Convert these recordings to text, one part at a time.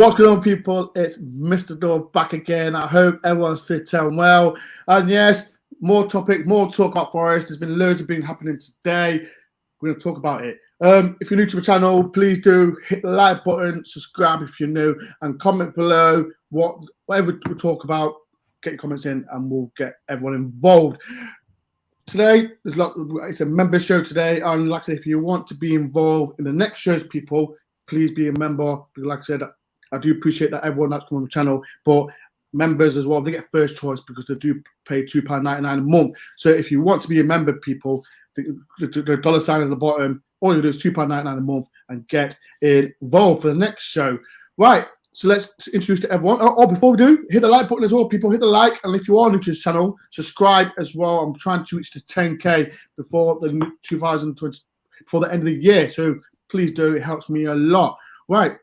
What's going on, people? It's Mr. Door back again. I hope everyone's fit and well. And yes, more topic, more talk about Forest. There's been loads of things happening today. We're going to talk about it. If you're new to the channel, please do hit the like button, subscribe if you're new, and comment below whatever we talk about. Get your comments in, and we'll get everyone involved. Today, it's a member show today, and like I said, if you want to be involved in the next shows, people, please be a member. Like I said, I do appreciate that everyone that's come on the channel, but members as well, they get first choice because they do pay £2.99 a month. So if you want to be a member, people, the dollar sign is at the bottom. All you do is £2.99 a month and get involved for the next show. Right, so let's introduce to everyone. Oh, before we do, hit the like button as well, people. Hit the like, and if you are new to this channel, subscribe as well. I'm trying to reach to 10K before the 2020, before the end of the year. So please do. It helps me a lot. Right,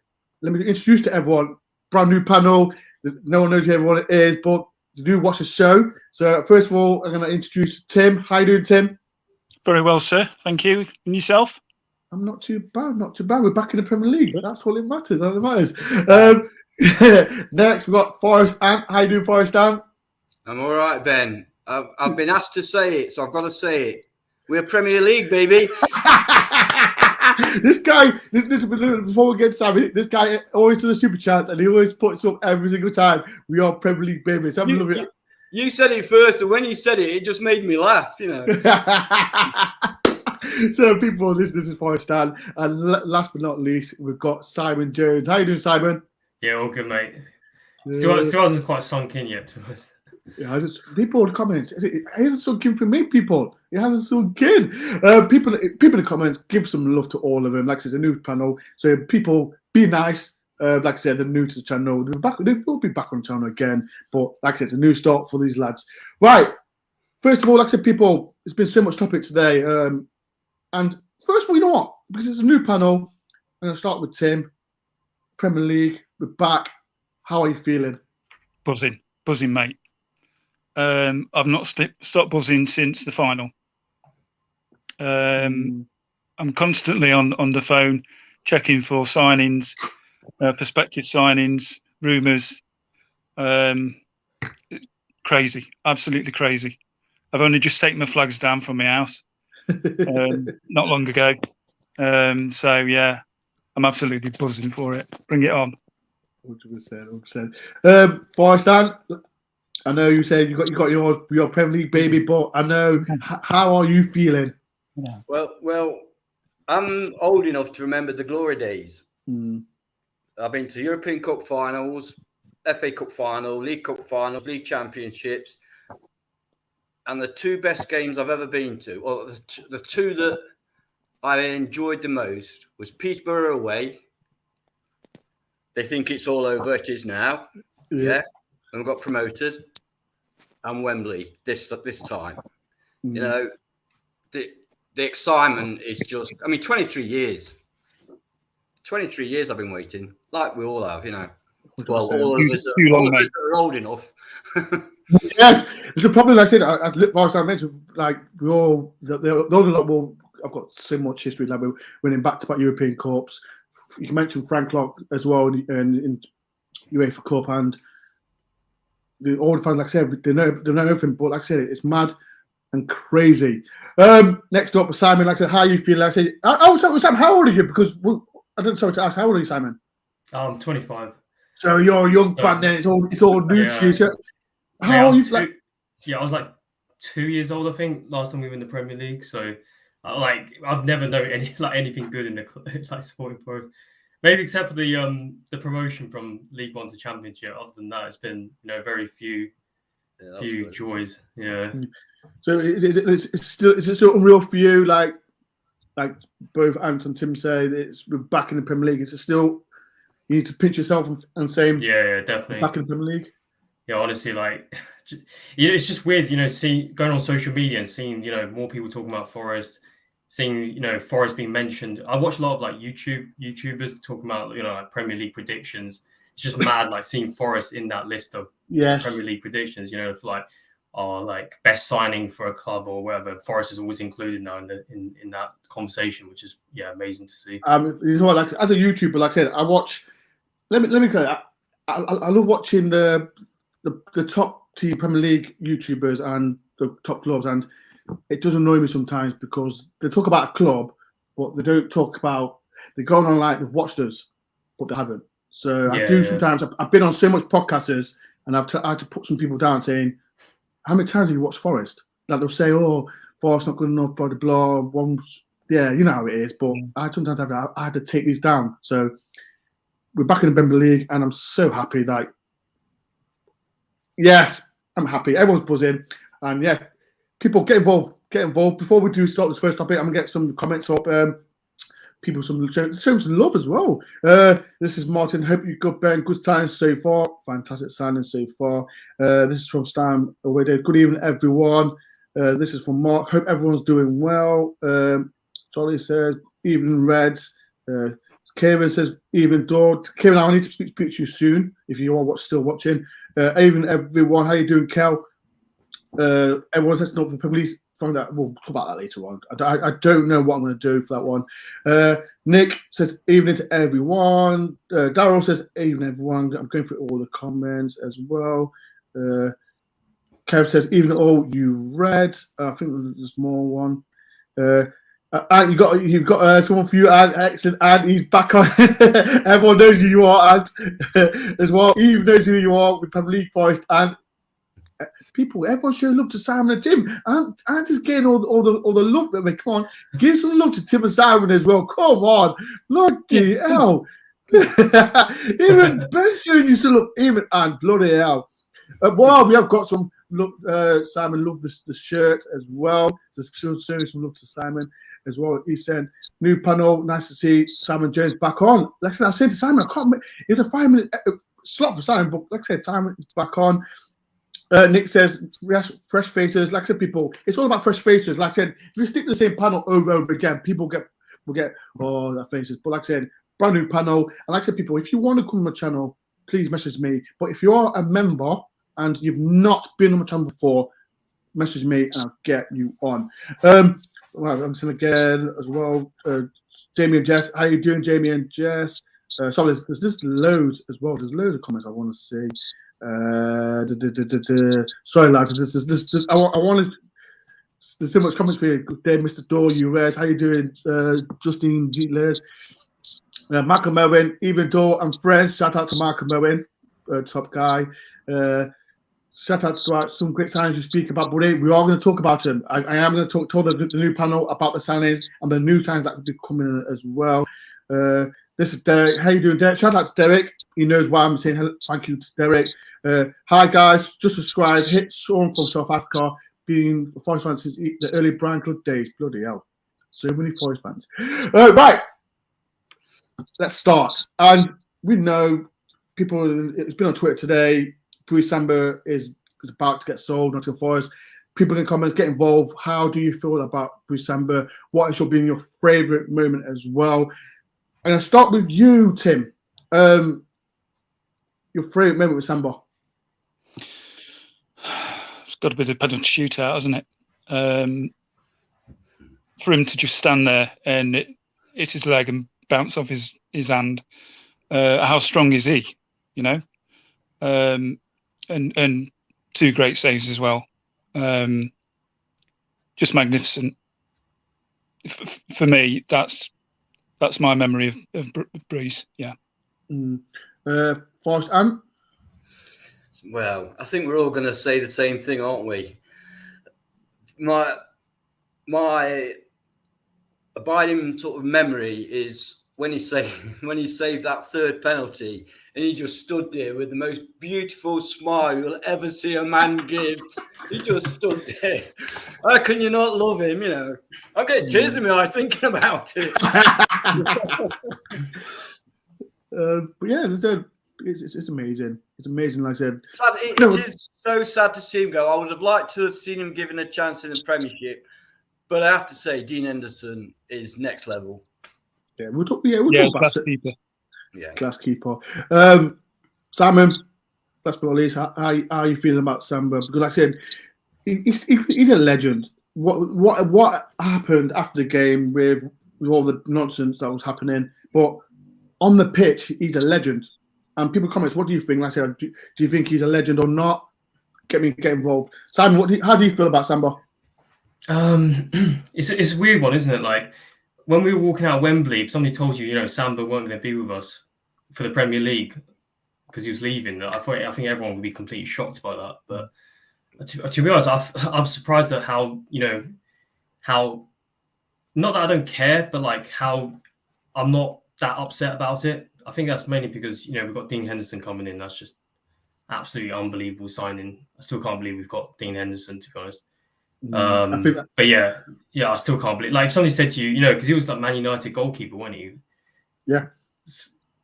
let me introduce to everyone. Brand new panel. No one knows who everyone is, but you do watch the show. So first of all, I'm going to introduce Tim. How you doing, Tim? Very well, sir. Thank you. And yourself? I'm not too bad. Not too bad. We're back in the Premier League. That's all it matters. That's what matters. Next, we've got Forest Ant. How you doing, Forest Ant? I'm all right, Ben. I've been asked to say it, so I've got to say it. We're Premier League, baby. This guy, before we get started, this guy always does a super chance, and he always puts up every single time. We are Premier League, baby. So you said it first, and when you said it, it just made me laugh, you know. So, people, this is Forest Ant, and last but not least, we've got Simon Jones. How you doing, Simon? Yeah, all good, mate. Still hasn't quite sunk in yet to us. Yeah, people in the comments, it hasn't sunk in for me, people. It hasn't sunk in. People in the comments, give some love to all of them. Like I said, it's a new panel, so people, be nice. Like I said, they're new to the channel. They will be back on the channel again, but like I said, it's a new start for these lads. Right, first of all, like I said, people, there's been so much topic today. And first of all, you know what? Because it's a new panel, I'm going to start with Tim. Premier League, we're back. How are you feeling? Buzzing, mate. I've not stopped buzzing since the final. I'm constantly on the phone checking for signings, prospective signings, rumours. Crazy, absolutely crazy. I've only just taken my flags down from my house not long ago. So yeah, I'm absolutely buzzing for it. Bring it on. 100%. Forest Ant, I know you said you got your Premier League, baby, but I know how are you feeling? Yeah. Well, I'm old enough to remember the glory days. I've been to European Cup finals, FA Cup final, League Cup finals, League Championships, and the two best games I've ever been to, or the two that I enjoyed the most, was Peterborough away. They think it's all over. It is now. Yeah. And we got promoted. And Wembley this time. You know, the excitement is just, I mean, 23 years. 23 years I've been waiting, like we all have, you know. Well, all of us are old enough. Yes, it's a problem. Like I said, as I mentioned, like we all, those are like, well, I've got so much history. Like we're winning back-to-back European Cups. You mentioned Frank Locke as well in UEFA Cup, and all the fans, like I said, they know everything. But like I said, it's mad and crazy. Next up, Simon. Like I said, how you feel? Like I said, Sam, how old are you? Because I don't know to ask. How old are you, Simon? I'm 25. So you're a young fan. Then it's all new to you. So how are you? I was like 2 years old, I think, last time we were in the Premier League. So, I've never known anything good in the supporting Forest. Maybe except for the promotion from League One to Championship. Other than that, it's been very few joys. Yeah. So is it still unreal for you? Like both Ant and Tim say, we're back in the Premier League. Is it still, you need to pinch yourself and say, yeah, definitely back in the Premier League? Yeah, honestly, it's just weird, going on social media and seeing, more people talking about Forest, seeing, Forest being mentioned. I watch a lot of YouTubers talking about, like Premier League predictions. It's just mad, seeing Forest in that list of Premier League predictions, for best signing for a club or whatever. Forest is always included now in that conversation, which is amazing to see. As a YouTuber, like I said, I watch let me go. I love watching the top team Premier League YouTubers and the top clubs, and it does annoy me sometimes because they talk about a club, but they don't talk about they're going on like they've watched us, but they haven't. So I do sometimes. I've been on so much podcasters, and I had to put some people down saying, "How many times have you watched Forest?" Like they'll say, "Oh, Forest not good enough," blah blah blah. Yeah, you know how it is. But I sometimes I had to take these down. So we're back in the Premier League, and I'm so happy that. Yes, I'm happy. Everyone's buzzing, and yeah, people get involved. Get involved. Before we do start this first topic, I'm gonna get some comments up. People show some love as well. This is Martin. Hope you got Ben. Good times so far. Fantastic signing so far. This is from Stan away there. Good evening, everyone. This is from Mark. Hope everyone's doing well. Charlie says evening Reds. Kevin says evening Door. Kevin, I need to speak to you soon if you are still watching. Evening everyone. How you doing, Kel? Everyone's listening up for police. From that, we'll talk about that later on. I don't know what I'm going to do for that one. Nick says evening to everyone. Daryl says evening everyone. I'm going through all the comments as well. Kev says evening all you Reds. I think there's more one. You've got someone for you, and excellent. And he's back on. Everyone knows who you are, and as well. Eve knows who you are with Premier League Forest and. People, everyone show love to Simon and Tim. And just getting all the love. I mean, come on, give some love to Tim and Simon as well. Come on, bloody hell! Even Ben showing you some love, even and bloody hell. Well, we have got some look. Simon loved the shirt as well. So showing some love to Simon as well. He said, "New panel, nice to see Simon Jones back on." Like I said, I was saying to Simon, I can't. It was a 5-minute slot for Simon, but like I said, Simon is back on. Nick says, fresh faces. Like I said, people, it's all about fresh faces. Like I said, if you stick to the same panel over and over again, people will get, oh, that faces. But like I said, brand new panel. And like I said, people, if you want to come on my channel, please message me. But if you are a member and you've not been on my channel before, message me and I'll get you on. Well, I'm saying again as well. Jamie and Jess, how you doing, Jamie and Jess? Sorry, there's loads as well. There's loads of comments I want to see. Sorry, lads. This. I wanted. There's so much comments for you. Good day, Mr. Door. You Reds. How you doing, Justine G. Les? Michael Merwin, even Door and friends. Shout out to Michael Merwin, top guy. Shout out to some great times you speak about, buddy. We are going to talk about him. I am going to tell the new panel about the signings and the new signs that will be coming as well. This is Derek. How you doing, Derek? Shout out to Derek. He knows why I'm saying hello. Thank you to Derek. Hi, guys. Just subscribe. Hit Sean from South Africa. Being a Forest fan since the early Brian Club days. Bloody hell. So many Forest fans. Right. Let's start. And we know people, it's been on Twitter today. Bruce Samba is about to get sold, Nottingham Forest. People in the comments, get involved. How do you feel about Bruce Samba? What should be your favourite moment as well? And I'll start with you, Tim. Your favourite moment with Samba? It's got to be the penalty shootout, hasn't it? For him to just stand there and hit his leg and bounce off his hand. How strong is he? You know, and two great saves as well. Just magnificent. For me, that's my memory of Bruce. Yeah. Forrest, Anne? Well, I think we're all going to say the same thing, aren't we? My abiding sort of memory is when he saved that third penalty, and he just stood there with the most beautiful smile you'll ever see a man give. He just stood there. How can you not love him? You know, I'm getting tears in my eyes thinking about it. But yeah, it's amazing. It's amazing, like I said. It is so sad to see him go. I would have liked to have seen him given a chance in the Premiership, but I have to say, Dean Henderson is next level. Yeah, we'll talk about class keeper. Yeah, class keeper. Simon, last but not least, how are you feeling about Samba? Because, like I said, he's a legend. What happened after the game with all the nonsense that was happening? But on the pitch, he's a legend. and people comments. What do you think? Like I said, do you think he's a legend or not? Get involved. Simon, how do you feel about Samba? It's a weird one, isn't it? Like when we were walking out of Wembley, if somebody told you, Samba weren't going to be with us for the Premier League because he was leaving, I think everyone would be completely shocked by that. But to be honest, I'm surprised at how not that I don't care, but like how I'm not that upset about it. I think that's mainly because we've got Dean Henderson coming in. That's just absolutely unbelievable signing. I still can't believe we've got Dean Henderson, to be honest. But yeah, I still can't believe. Like if somebody said to you, because he was like Man United goalkeeper, wasn't he? Yeah.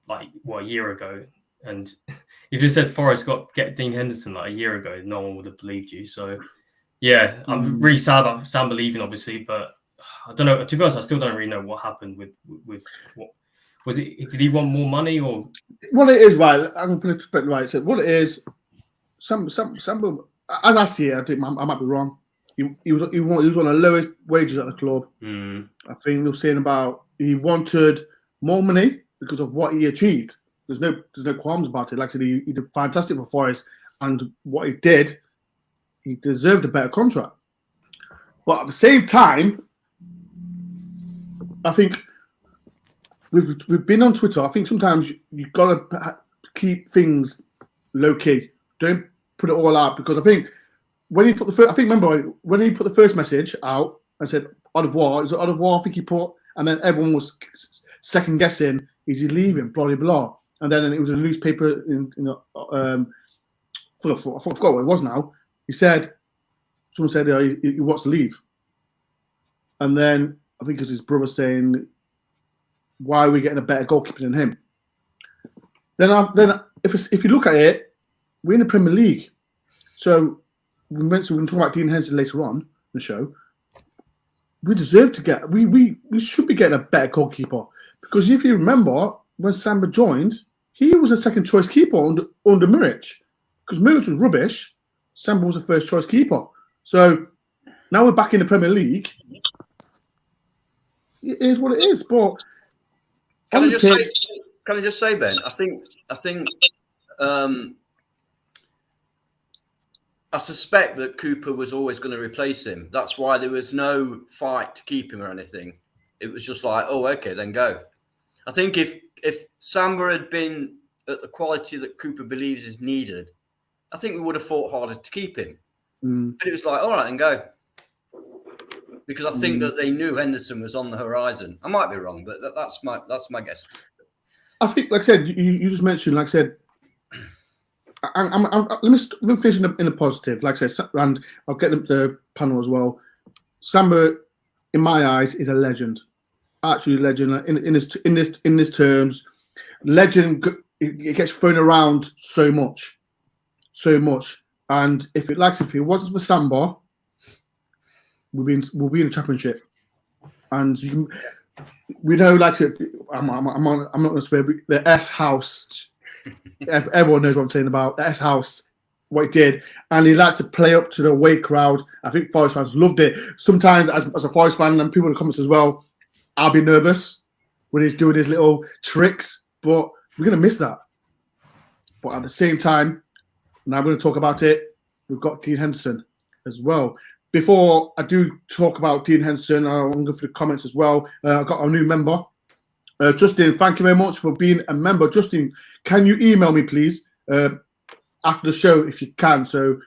Like a year ago, and if you just said Forest get Dean Henderson like a year ago, no one would have believed you. So yeah, I'm really sad about Samba leaving, obviously, but I don't know. To be honest, I still don't really know what happened with what was it. Did he want more money or? Well, it is right. I'm going to put it right. So what it is, Samba, as I see it, I think I might be wrong. He was one of the lowest wages at the club. I think they were saying about he wanted more money because of what he achieved. There's no qualms about it. Like I said, he did fantastic for Forest, and what he did, he deserved a better contract. But at the same time, I think we've been on Twitter. I think sometimes you've got to keep things low key. Don't put it all out, because I think when he put when he put the first message out and said au revoir, it was au revoir, I think he put, and then everyone was second guessing, is he leaving, blah blah blah, and then it was a newspaper I forgot what it was now. Someone said he wants to leave, and then I think it was his brother saying, why are we getting a better goalkeeper than him? Then if you look at it, we're in the Premier League, so we're going to talk about Dean Henderson later on in the show. We deserve to get. We should be getting a better goalkeeper, because if you remember when Samba joined, he was a second choice keeper under Muric, because Muric was rubbish. Samba was the first choice keeper. So now we're back in the Premier League. It is what it is. But can I just say, Ben? I think I suspect that Cooper was always going to replace him. That's why there was no fight to keep him or anything. It was just like, oh, okay, then go. I think if Samba had been at the quality that Cooper believes is needed, I think we would have fought harder to keep him. But it was like, all right, then go. Because I think that they knew Henderson was on the horizon. I might be wrong, but that's my guess. I think, like I said, you just mentioned, like I said, let me finish in a positive. Like I said, and I'll get the panel as well. Samba, in my eyes, is a legend. Actually, legend in this terms. Legend. It gets thrown around so much. And if it wasn't for Samba, we'll be in the championship. And we know, like I said, I'm not going to swear. The S House. Everyone knows what I'm saying about the S House, what he did, and he likes to play up to the away crowd. I think Forest fans loved it. Sometimes, as a Forest fan, and people in the comments as well, I'll be nervous when he's doing his little tricks, but we're going to miss that. But at the same time, now we're going to talk about it. We've got Dean Henderson as well. Before I do talk about Dean Henderson, I'm going to go through the comments as well. I've got a new member. Justin, thank you very much for being a member. Justin, can you email me, please, after the show, if you can, so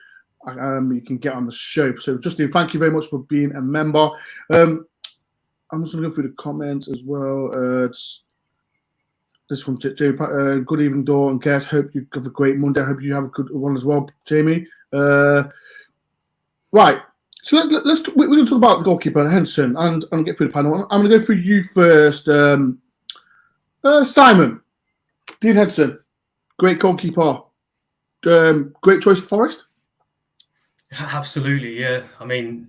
you can get on the show. So, Justin, thank you very much for being a member. I'm just going to go through the comments as well. This from Jamie. Good evening, Dore and guests. Hope you have a great Monday. I hope you have a good one as well, Jamie. Right. So we're going to talk about the goalkeeper, Henderson, and get through the panel. I'm going to go through you first. Simon, Dean Henderson, great goalkeeper, great choice for Forest. Absolutely, yeah. I mean,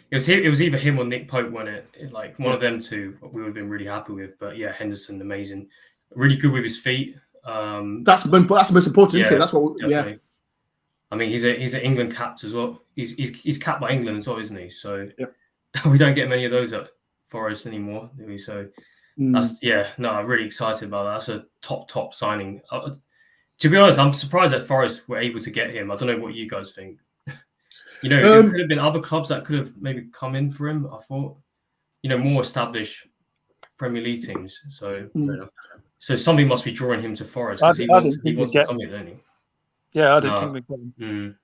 it was either him or Nick Pope, wasn't it? Like one of them two, we would have been really happy with. But yeah, Henderson, amazing, really good with his feet. That's the most important, isn't it? That's what. Definitely. Yeah. I mean, he's an England capped as well. He's capped by England as well, isn't he? So we don't get many of those at Forest anymore, do we? So. I'm really excited about that. That's a top signing. To be honest, I'm surprised that Forest were able to get him. I don't know what you guys think. There could have been other clubs that could have maybe come in for him. I thought, more established Premier League teams. So something must be drawing him to Forest because he wants to come in, don't he? Yeah, I didn't think we'd get him.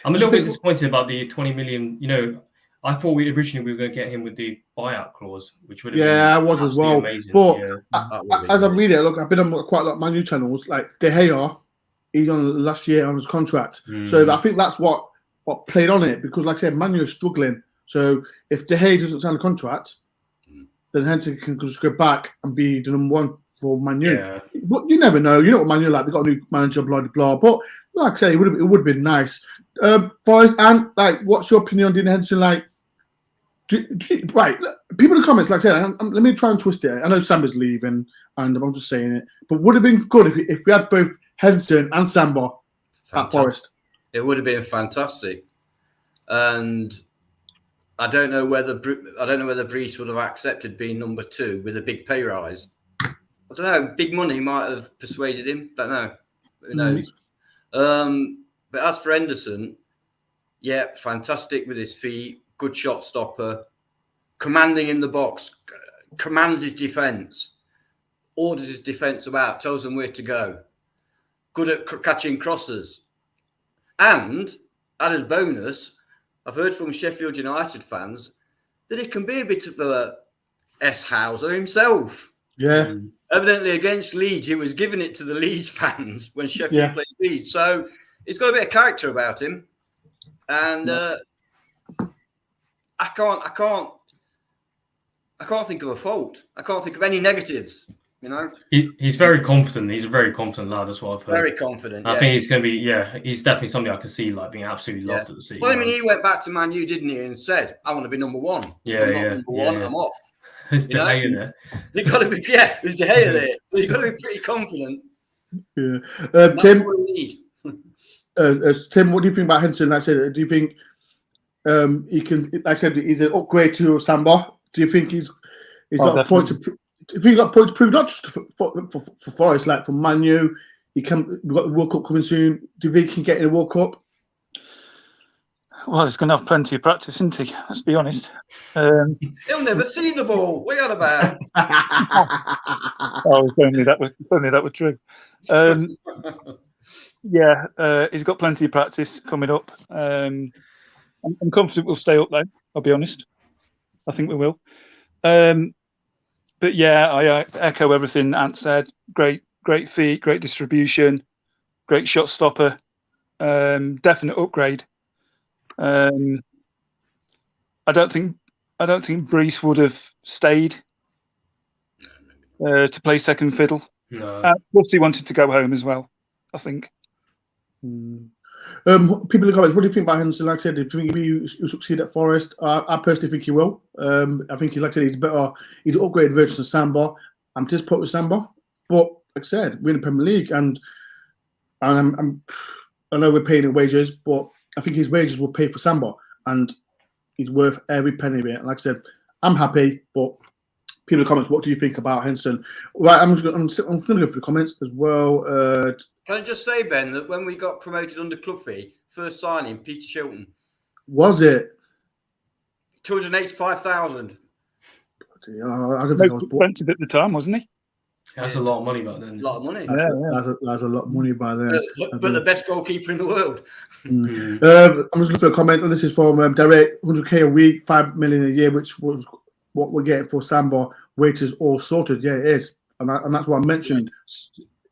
I'm a little bit disappointed about the 20 million. I thought we were going to get him with the buyout clause, which would have been I was as well. amazing. But as I'm reading it, look, I've been on quite a lot of Man U channels. Like De Gea, he's on last year on his contract, so I think that's what played on it because, like I said, Man U is struggling. So if De Gea doesn't sign a contract, then Henderson can just go back and be the number one for Man U. Yeah. But you never know. You know what Man U like. They got a new manager, blah blah blah. But like I say, it would have been nice. Forrest, and like, what's your opinion on Dean Henderson? Like, right, people in the comments, like I said, let me try and twist it. I know Samba's leaving, and I'm just saying it, but would have been good if we had both Henderson and Samba at Forest. It would have been fantastic, and I don't know whether Brees would have accepted being number 2 with a big pay rise. I don't know. Big money might have persuaded him. Don't know. Who knows? But as for Henderson, yeah, fantastic with his feet, good shot stopper, commanding in the box, commands his defence, orders his defence about, tells them where to go, good at catching crosses. And, added bonus, I've heard from Sheffield United fans that he can be a bit of a S-Houser himself. Yeah. Evidently against Leeds, he was giving it to the Leeds fans when Sheffield played Leeds. So he's got a bit of character about him. And I can't think of a fault. I can't think of any negatives, He's very confident. He's a very confident lad. That's what I've heard. Very confident. I think he's going to be, he's definitely somebody I can see like being absolutely loved at the City. Well, I mean, he went back to Man U, didn't he, and said, I want to be number 1. Yeah, if I'm not number 1, I'm off. There's De Gea there. You've got to be, there's De Gea there. So you've got to be pretty confident. Yeah. Tim, Tim, what do you think about Henderson? Like I said, do you think he can, like I said, he's an upgrade to Samba? Do you think he's got a point to prove? Do you think he's got a point to prove, not just for Forest, like for Man U? We've got the World Cup coming soon. Do you think he can get in the World Cup? Well, he's going to have plenty of practice, isn't he? Let's be honest. He'll never see the ball. What are you on about? If only that were true. He's got plenty of practice coming up. I'm confident we'll stay up, though. I'll be honest. I think we will. But yeah, I echo everything Ant said. Great feet, great distribution, great shot stopper. Definite upgrade. I don't think Brees would have stayed to play second fiddle. No. Plus, he wanted to go home as well, I think. People in the comments, what do you think about Henderson? Like I said, do you think he'll succeed at Forest? I personally think he will. I think he's an upgraded version of Samba. I'm disappointed with Samba, but like I said, we're in the Premier League, and I know we're paying him wages, but I think his wages will pay for Samba, and he's worth every penny of it. And like I said, I'm happy, but people in the comments, what do you think about Henderson? Right, I'm going to go through the comments as well. Can I just say, Ben, that when we got promoted under club fee, first signing, Peter Shilton. Was it? 285,000. I don't think I was expensive at the time, wasn't he? That's a lot of money back then. A lot of money. That's a lot of money by then. But the best goalkeeper in the world. I'm just looking at a comment, and this is from Derek, 100k a week, 5 million a year, which was what we're getting for Samba. Wages all sorted. Yeah, it is. And that's what I mentioned.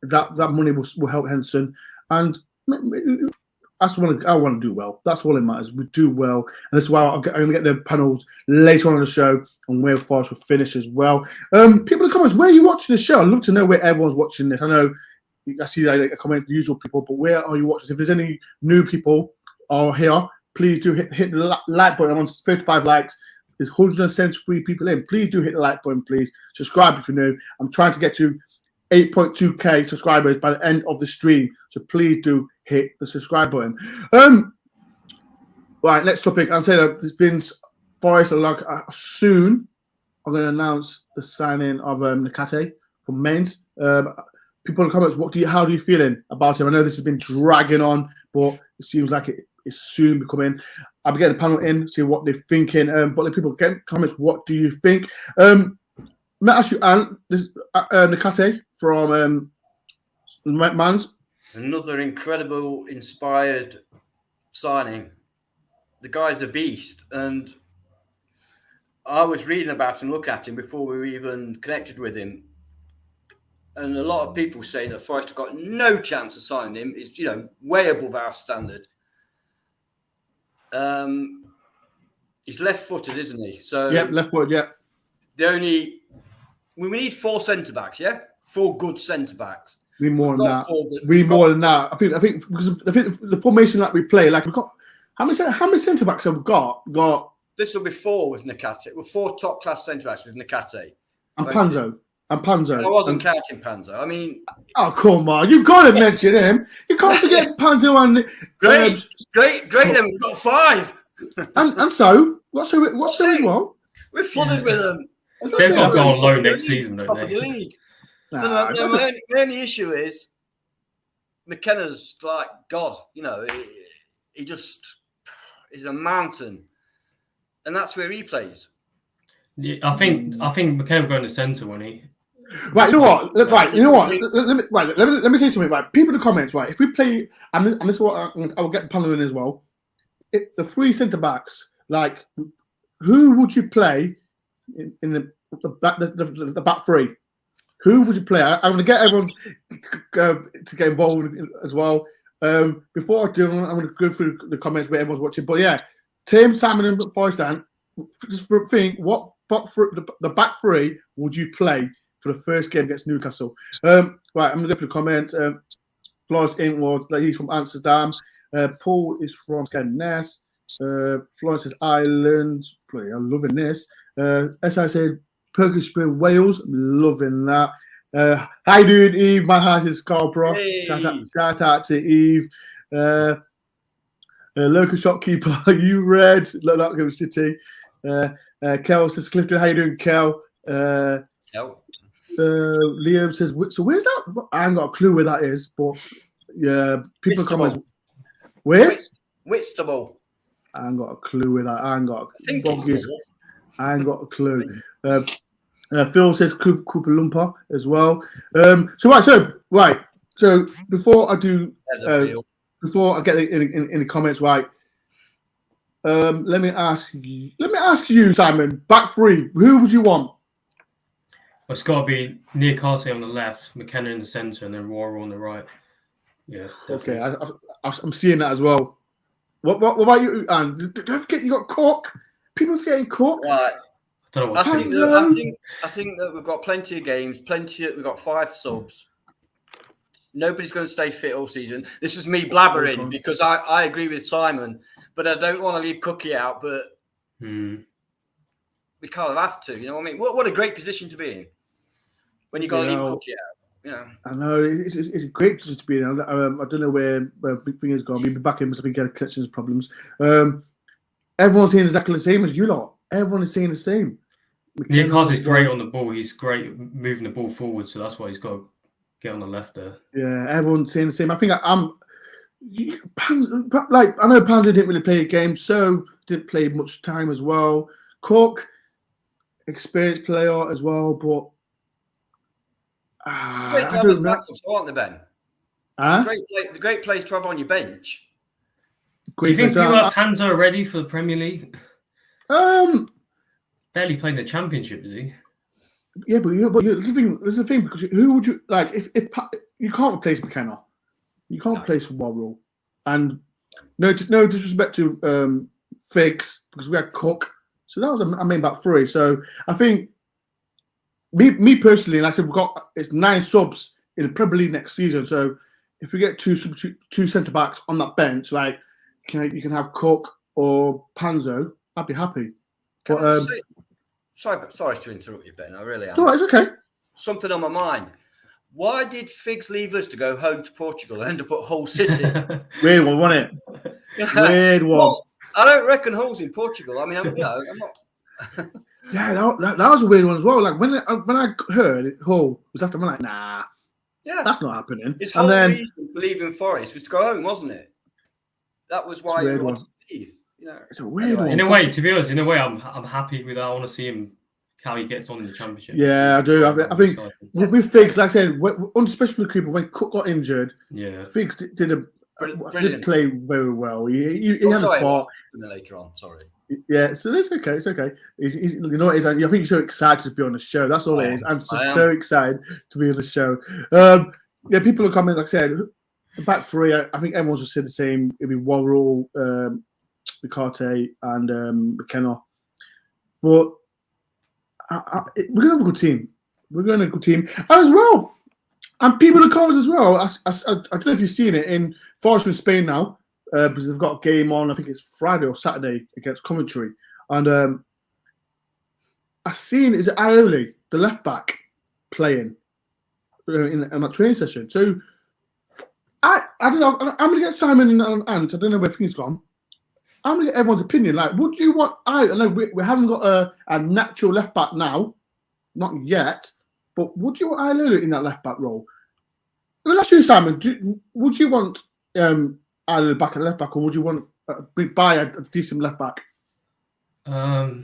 That money will help Henderson. And I want to do well. That's all that matters. We do well. And that's why I'm going to get the panels later on in the show on where Forest will finish as well. People in the comments, where are you watching the show? I'd love to know where everyone's watching this. I know I see comments, the usual people, but where are you watching? If there's any new people are here, please do hit the like button. I'm on 35 likes. There's 173 people in. Please do hit the like button, please. Subscribe if you're new. I'm trying to get to 8.2k subscribers by the end of the stream. So please do hit the subscribe button. Right, next topic. I'll say that there's been Forest soon. I'm going to announce the signing of Nakate from Mainz. People people in the comments, how do you feeling about him? I know this has been dragging on, but it seems like it's soon becoming. I'll be getting the panel in, see what they're thinking. But let people get in comments, what do you think? May I ask you, Anne, this Nakate from Mans. Another incredible, inspired signing. The guy's a beast, and I was reading about him, looking at him before we were even connected with him. And a lot of people say that Forest have got no chance of signing him. He's, way above our standard. He's left-footed, isn't he? So yeah, left-footed. Yeah. We need 4 centre backs. Yeah, 4 good centre backs. We need more than that. I think because the formation that we play, like we've got how many centre backs have we got? This will be 4 with Nakate. We're 4 top class centre backs with Nakate and Panzo. I wasn't counting Panzo. I mean, oh come on, you've got to mention him. You can't forget Panzo and great. Then we've got 5. and so what's so as well? We're flooded with them. They've got to go on loan next season, don't they? The league. My only issue is McKenna's like God. He just is a mountain, and that's where he plays. Yeah, I think McKenna will go in the centre, won't he? Right, you know what? Let me say something. Right, people in the comments. Right, if we play, and this is what I will get the panel in as well. The 3 centre backs, like, who would you play in the back 3? Who would you play? I'm going to get everyone to get involved as well. Before I do, I'm going to go through the comments where everyone's watching. But yeah, Tim, Simon, and Forest, just think what the back 3 would you play for the first game against Newcastle? Right, I'm going to go through the comments. Flores Inkwood, he's from Amsterdam. Paul is from Skegness. Florence says Ireland. I'm loving this. As I said, Turkish Spring Wales. I'm loving that. Hi, dude, Eve. My heart is Scarborough. Hey. Shout out to Eve. Local shopkeeper, you read. Nottingham City. Kel says Clifton. How you doing, Kel? Liam says, so where's that? I ain't got a clue where that is, but yeah, people comment. Where? Whitstable. I ain't got a clue where that. I ain't got a clue. Phil says Koopa Lumpa as well. So before I do, before I get in the comments, right? Let me ask you, Simon. Back 3. Who would you want? Well, it's got to be Niakate on the left, McKenna in the centre, and then Royal on the right. Yeah. Definitely. Okay, I'm seeing that as well. What about you, Anne? Don't forget you got Cook. People forgetting Cook. Right. I think that we've got plenty of games. We've got 5 subs. Nobody's going to stay fit all season. This is me blabbering because I agree with Simon, but I don't want to leave Cookie out. But we kind of have to. You know what I mean? What a great position to be in when you got to leave Cookie out. I know it's a great position to be in. I don't know where Big Finger's gone. We'll be back in because I think he had connections problems. Everyone's saying exactly the same as you lot. Everyone is saying the same. Niakate is great on the ball. He's great moving the ball forward, so that's why he's got to get on the left there. Yeah, everyone's saying the same. I think I know Panzer didn't really play a game, so didn't play much time as well. Cook, experienced player as well, but I don't know. Aren't they, Ben? The great players to have on your bench. Do you think people have Panzer ready for the Premier League? Barely playing the Championship, is he? Yeah, but there's the thing because who would you like if you can't replace McKenna, you can't replace Worrell, and no disrespect to Figs because we had Cook, so that was I mean back 3. So I think me personally, like I said, it's 9 subs in the Premier League next season. So if we get two centre backs on that bench, like you can have Cook or Panzo, I'd be happy. But sorry to interrupt you, Ben. I really am. It's all right, it's okay. Something on my mind. Why did Figs leave us to go home to Portugal and end up at Hull City? Weird one, wasn't it? Weird one. Well, I don't reckon Hull's in Portugal. I mean, I'm not. Yeah, that was a weird one as well. Like when I heard Hull was after, I'm like, nah. Yeah, That's not happening. His And whole then reason for leaving Forest was to go home, wasn't it? That was why he weird wanted to leave. Yeah. it's a weird one. In a way, to be honest, I'm happy with that. I want to see him how he gets on in the championship. Yeah, I do. I think with Figs, like I said, especially with Cooper, when Cook got injured, Figs did play very well. He had his part. Later on, sorry. Yeah, so it's okay. It's okay. He's you know what it is. I think he's so excited to be on the show. That's all it is. I'm so excited to be on the show. Yeah, people are coming. Like I said, the back three. I think everyone's just said the same. It'll be Worrell, Bicarte, and McKenna. But we're gonna have a good team. We're going to have a good team as well. And people in the comments as well. I don't know if you've seen it in Forest in Spain now. Because they've got a game on, I think it's Friday or Saturday against Coventry. And I've seen, is it Ioli, the left back, playing in that training session. So I don't know, I'm going to get Simon and Ant, I don't know where things gone. I'm going to get everyone's opinion. Like, would you want, I know we haven't got a natural left back now, not yet, but would you want Ioli in that left back role? Well, let's you, Simon, would you want either back at left back, or would you want buy a decent left back? You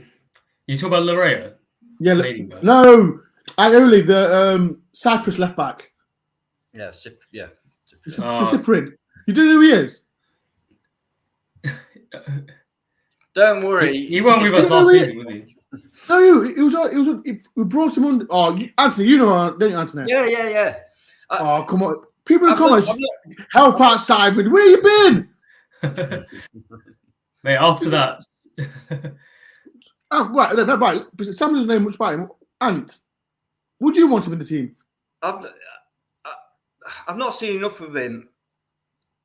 talk about Larea? Yeah, no, Ioli, the Cyprus left back. Yeah, Cyprian. You don't know who he is? Don't worry. He won't with us last season, will he? No, we brought him on. Oh, Anthony, you know, don't you, Anthony? Yeah. Oh, come on. People in the comments, help out Simon. Where you been? Mate, after that. Right. Simon's name much by him. Ant, would you want him in the team? I've not seen enough of him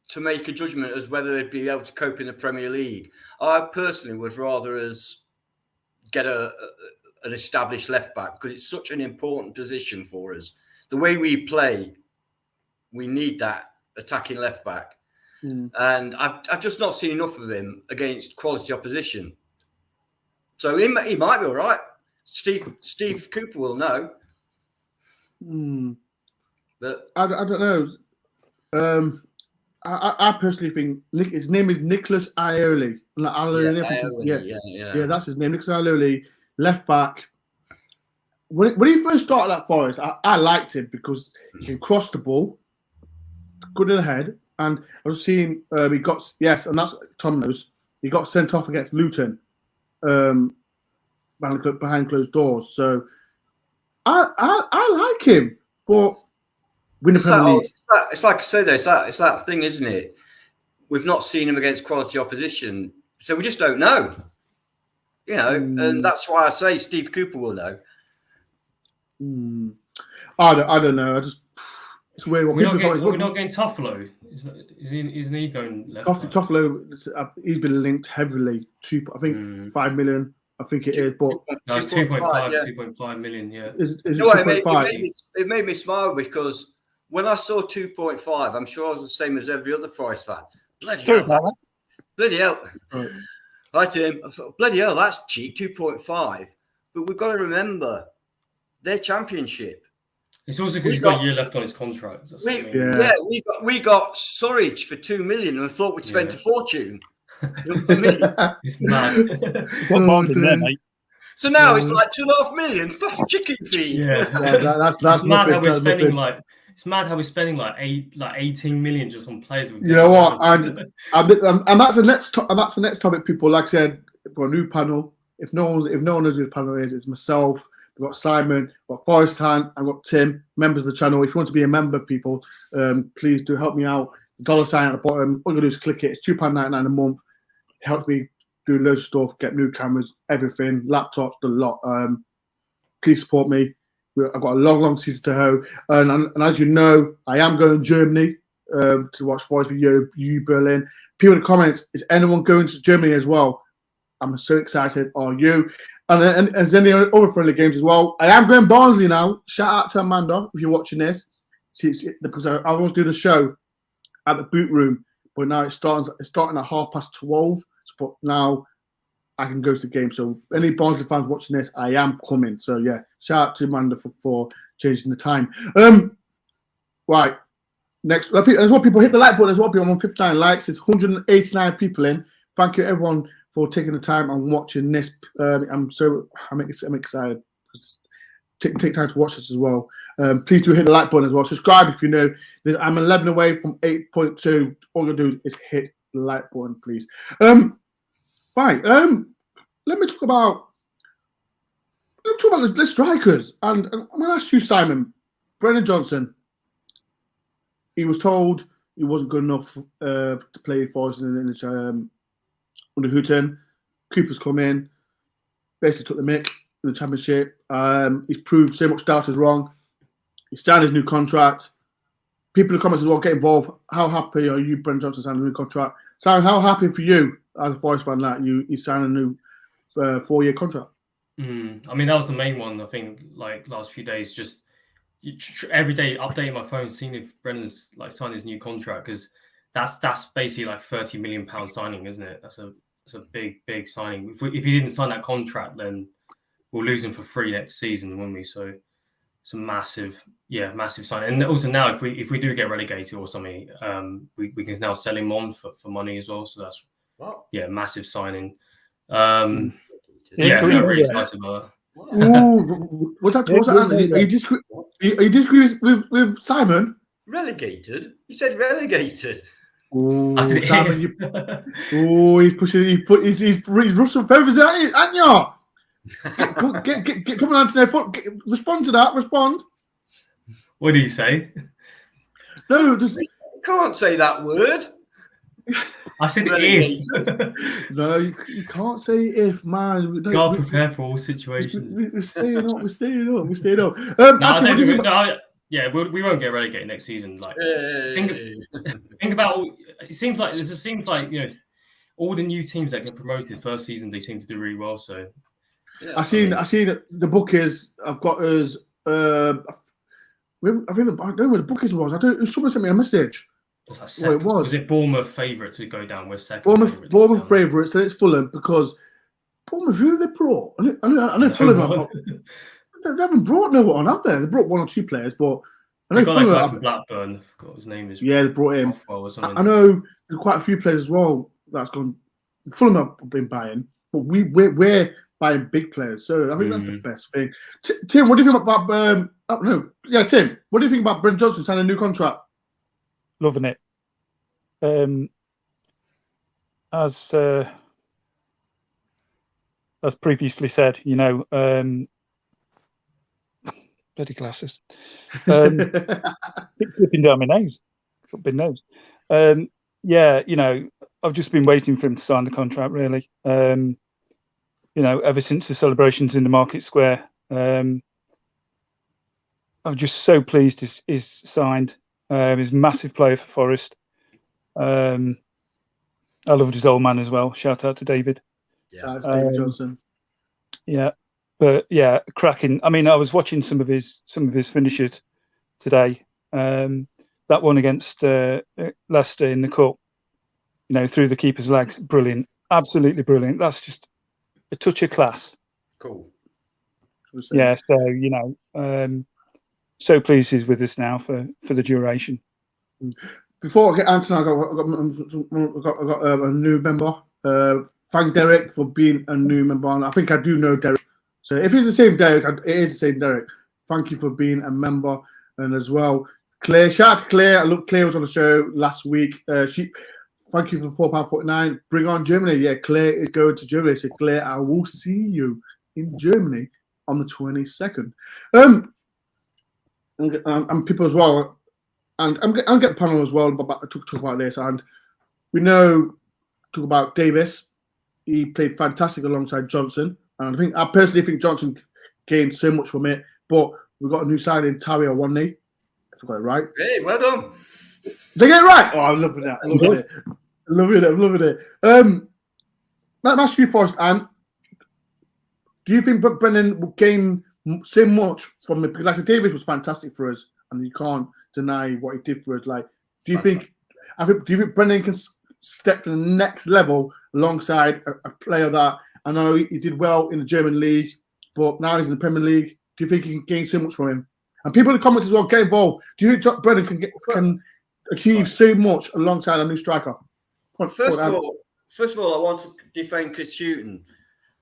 to make a judgment as whether they'd be able to cope in the Premier League. I personally would rather us get an established left back because it's such an important position for us. The way we play, we need that attacking left back. And I've just not seen enough of him against quality opposition. So he might be all right. Steve Cooper will know. But I don't know. I personally think his name is Nicholas Ioli. Yeah, that's his name. Nicholas Ioli, left back. When he first started at Forest, I liked him because he can cross the ball, good in the head, and I was seeing and that's Tom knows. He got sent off against Luton, behind closed doors. So I like him, but win the Premier League. It's like I said, it's that thing, isn't it? We've not seen him against quality opposition, so we just don't know. You know, and that's why I say Steve Cooper will know. I don't know. It's weird. We're not getting Toffolo. Isn't he going left? Toffolo, he's been linked heavily to, I think, 5 million. I think it is, but no, it's 2.5 million. Yeah. It made me smile because when I saw 2.5, I'm sure I was the same as every other Forest fan. Bloody hell! Hi Tim. I thought, bloody hell, that's cheap, 2.5. But we've got to remember their championship. It's also because he's got a year left on his contract. We got Surridge for 2 million and thought we'd spent a fortune. It's mad. What margin there, mate? So now it's like 2.5 million. That's chicken feed. That's it's mad how we're spending It's mad how we're spending like 18 million just on players. You know what? And that's the next topic. People, like I said, for a new panel. If no one knows who the panel is, it's myself. We've got Simon, we've got Forest Hand, I've got Tim, members of the channel. If you want to be a member, people, please do help me out. The $sign at the bottom. All you do is click it. It's £2.99 a month. It helps me do loads of stuff, get new cameras, everything, laptops, the lot. Please support me. I've got a long season to go. And as you know, I am going to Germany to watch Forest with you Berlin. People in the comments, is anyone going to Germany as well? I'm so excited. Are you? And there's any other friendly games as well. I am going Barnsley now. Shout out to Amanda if you're watching this. Because I always do the show at the boot room, but now it's starting at 12:30. But now I can go to the game. So any Barnsley fans watching this, I am coming. So yeah, shout out to Amanda for changing the time. Right. Next, as well, people hit the like button as well. People on 59 likes. There's 189 people in. Thank you, everyone, for taking the time and watching this. I'm excited. Take time to watch this as well. Please do hit the like button as well. Subscribe if you know. I'm 11 away from 8.2. All you do is hit the like button, please. Right. Let me talk about the strikers. And I'm going to ask you, Simon. Brennan Johnson. He was told he wasn't good enough to play for us under Hooten. Cooper's come in, basically took the mick in the championship. He's proved so much doubt is wrong. He signed his new contract. People in the comments as well get involved. How happy are you, Brennan Johnson, signing a new contract? Simon, how happy for you as a Forest fan that you signed a new 4-year contract? I mean, that was the main one. I think like last few days, just every day updating my phone, seeing if Brennan's like signed his new contract, because that's basically like £30 million signing, isn't it? That's a big signing. If he didn't sign that contract, then we'll lose him for free next season, won't we? So it's a massive signing. And also now, if we do get relegated or something, we can now sell him on for money as well. So that's massive signing. I'm really excited about that. Ooh, what's that? Are you disagree with Simon? Relegated? He said relegated. Ooh, Simon, he's pushing. He's Russell Peppers, aren't you? Get coming on to their foot. Respond to that. Respond. What do you say? No, you can't say that word. I said if. No, you can't say if, man. You gotta prepare for all situations. We're staying up. We won't get relegated next season. Like, think about. It seems like all the new teams that get promoted first season, they seem to do really well. So, I seen the bookies. I've got us. I think I don't know where the bookies was. Someone sent me a message. It was it Bournemouth favourite to go down? We're second. Bournemouth favourites. So it's Fulham, because Bournemouth, who they brought? I know Fulham. They haven't brought no one, have they? They brought 1 or 2 players, but I know Fulham. Guy from Blackburn. I forgot his name is. Yeah, they brought him. I know there's quite a few players as well that's gone. Fulham have been buying, but we're buying big players. So I think that's the best thing. Tim, what do you think about Tim? What do you think about Brennan Johnson signing a new contract? Loving it. As previously said, bloody glasses. Flipping down my nose. I've just been waiting for him to sign the contract, really. Ever since the celebrations in the Market Square. I'm just so pleased he's signed. He's a massive player for Forest. I loved his old man as well. Shout out to David. Yeah, David Johnson. Yeah, but yeah, cracking. I mean, I was watching some of his finishes today. That one against Leicester in the cup, through the keeper's legs, brilliant, absolutely brilliant. That's just a touch of class. Cool. Yeah, so so pleased he's with us now for the duration. Before I get Anthony, I got a new member. Thank Derek for being a new member. And I think I do know Derek. So if it's the same Derek, it is the same Derek. Thank you for being a member. And as well, Claire. Shout out to Claire. Claire was on the show last week. Thank you for £4.49. Bring on Germany. Yeah, Claire is going to Germany. So Claire, I will see you in Germany on the 22nd. And people as well. And I'm getting the panel as well, but I talk about this. And we talk about Davis. He played fantastic alongside Johnson. And I personally think Johnson gained so much from it. But we've got a new signing, Tario Wanley. If I got it right. Hey, well done. Did I get it right? Oh, I'm loving that. I'm loving it. Let me ask you first, Anne. Do you think Brennan will gain so much from it? Because like I said, Davis was fantastic for us, and you can't deny what he did for us. Like, do you think Brennan can step to the next level alongside a player that I know he did well in the German league, but now he's in the Premier League? Do you think he can gain so much from him? And people in the comments as well, get involved. Do you think Brennan can achieve so much alongside a new striker? First of all, I want to defend Chris Hughton.